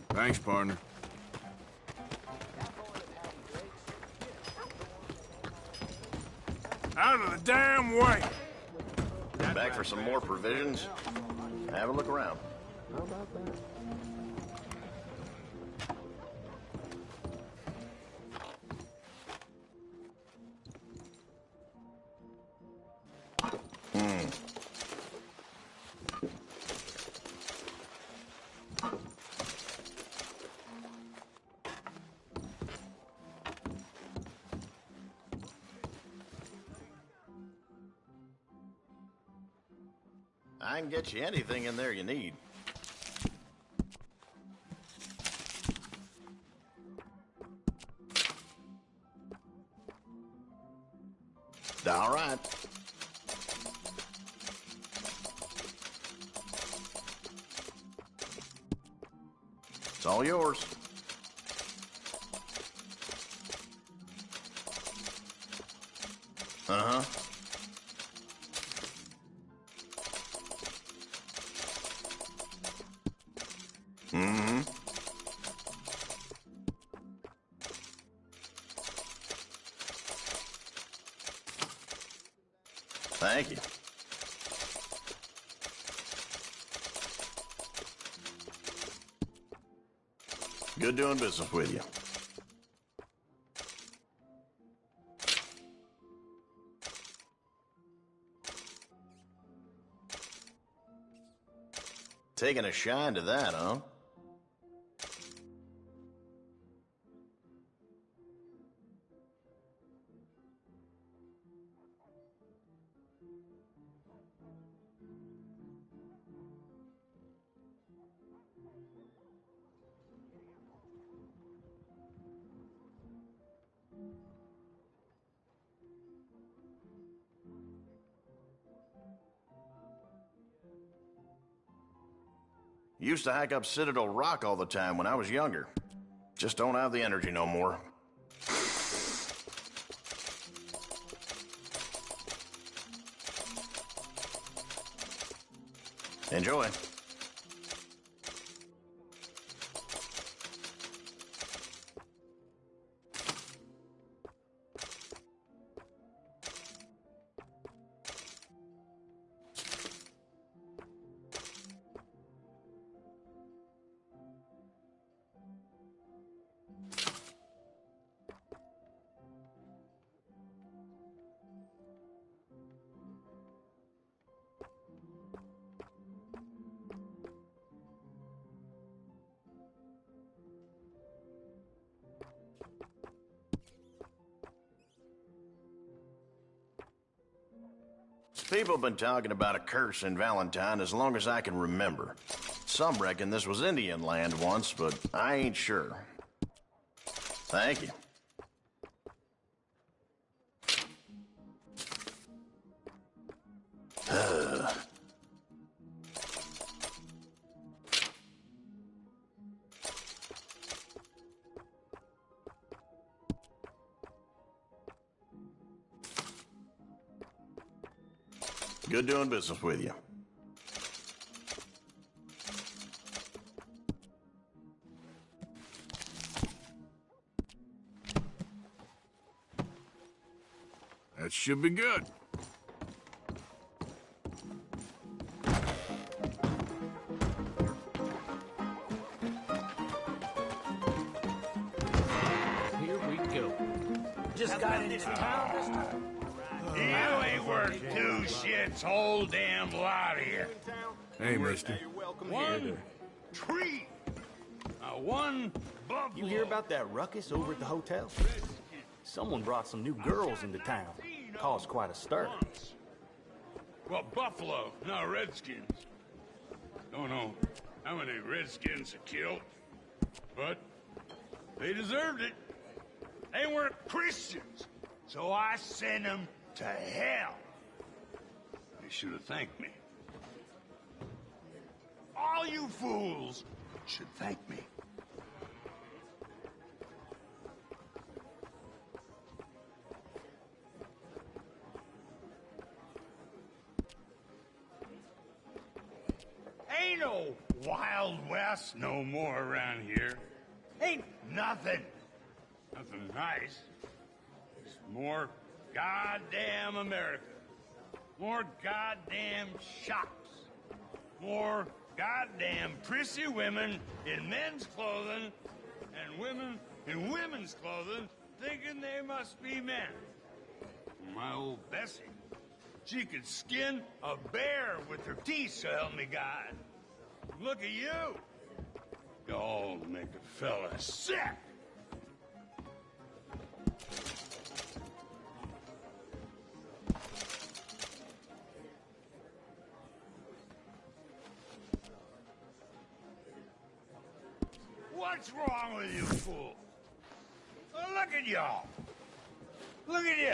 Speaker 3: Thanks, partner. Out of the damn way!
Speaker 13: Back for some more provisions? Have a look around. I can get you anything in there you need. All right. It's all yours. Uh-huh. Mm-hmm. Thank you. Good doing business with you. Taking a shine to that, huh? Used to hike up Citadel Rock all the time when I was younger. Just don't have the energy no more. Enjoy. People have been talking about a curse in Valentine as long as I can remember. Some reckon this was Indian land once, but I ain't sure. Thank you. Good doing business with you.
Speaker 3: That should be good.
Speaker 14: just got into town this time?
Speaker 10: You ain't worth two shits, whole damn lot of you.
Speaker 5: Hey, mister.
Speaker 10: One tree. One buffalo.
Speaker 12: You hear about that ruckus over at the hotel? Someone brought some new girls into town. Caused quite a stir.
Speaker 10: Well, buffalo, not redskins. Don't know how many redskins are killed, but they deserved it. They weren't Christians, so I sent them to hell. They should have thanked me. All you fools should thank me. Ain't no Wild West no more around here. Ain't nothing. Nothing nice. It's more goddamn America. More goddamn shops. More goddamn prissy women in men's clothing and women in women's clothing thinking they must be men. My old Bessie, she could skin a bear with her teeth, so help me God. Look at you. Y'all make a fella sick. What's wrong with you, fool? Oh, look at y'all. Look at you.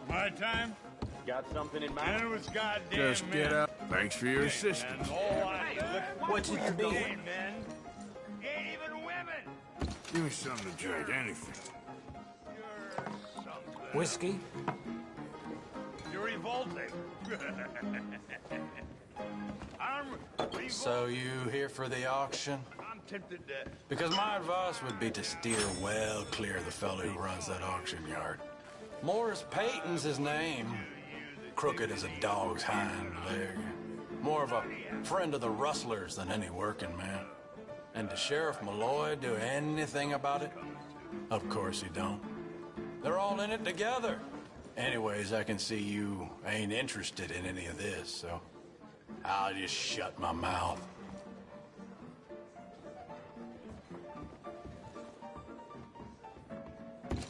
Speaker 10: My time?
Speaker 12: Got something in mind?
Speaker 10: And it was goddamn
Speaker 3: Just get
Speaker 10: men.
Speaker 3: up. Thanks for your assistance.
Speaker 10: What's
Speaker 3: it to be?
Speaker 10: Men. Ain't even women.
Speaker 3: Give me something to drink, anything.
Speaker 14: Whiskey?
Speaker 10: You're revolting. I'm revolting.
Speaker 16: So you here for the auction?
Speaker 10: I'm tempted to...
Speaker 16: Because my advice would be to steer well clear of the fellow who runs that auction yard. Morris Payton's his name. Crooked as a dog's hind leg. More of a friend of the rustlers than any working man. And does Sheriff Malloy do anything about it? Of course he don't. They're all in it together. Anyways, I can see you ain't interested in any of this, so I'll just shut my mouth.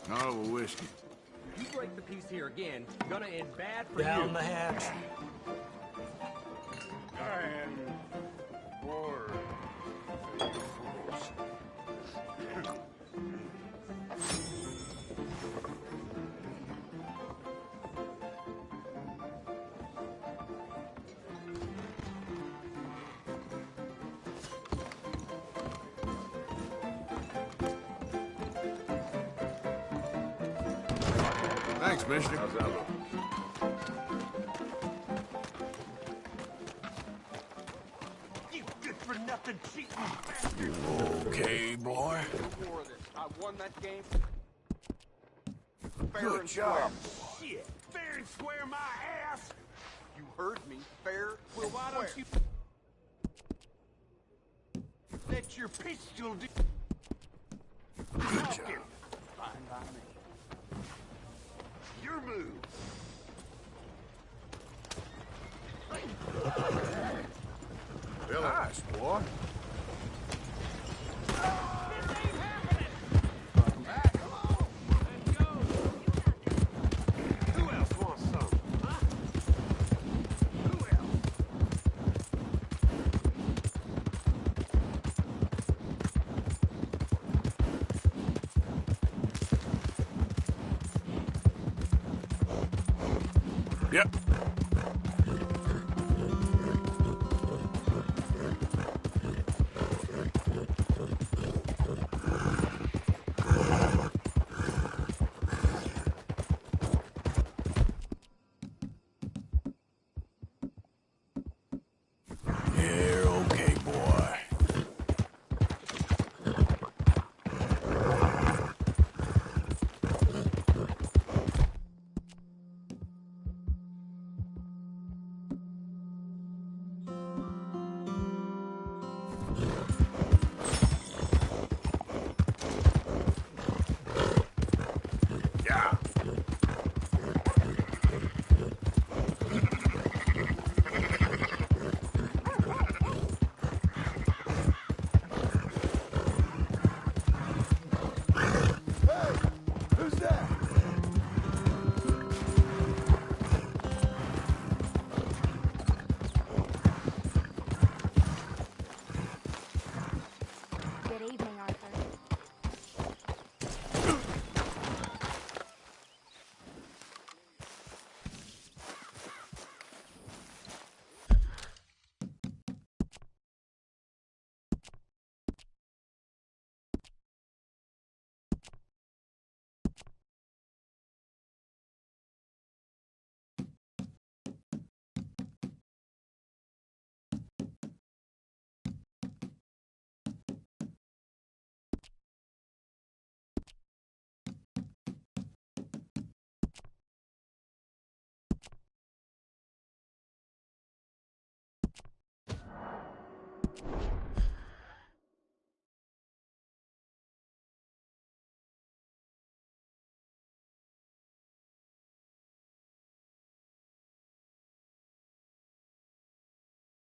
Speaker 3: Oh, whiskey.
Speaker 23: You break the peace here again, gonna end bad for you.
Speaker 14: Down the hatch.
Speaker 3: Thanks, mister. How's that look?
Speaker 10: You good for nothing cheating.
Speaker 3: Okay, boy.
Speaker 1: I won that game.
Speaker 3: Good
Speaker 1: and
Speaker 3: job.
Speaker 1: Square. Shit. Fair and square my ass. You heard me. Fair. Well, why don't you let your pistol do?
Speaker 3: Good job.
Speaker 1: Fine by me. Your move.
Speaker 3: Nice, boy.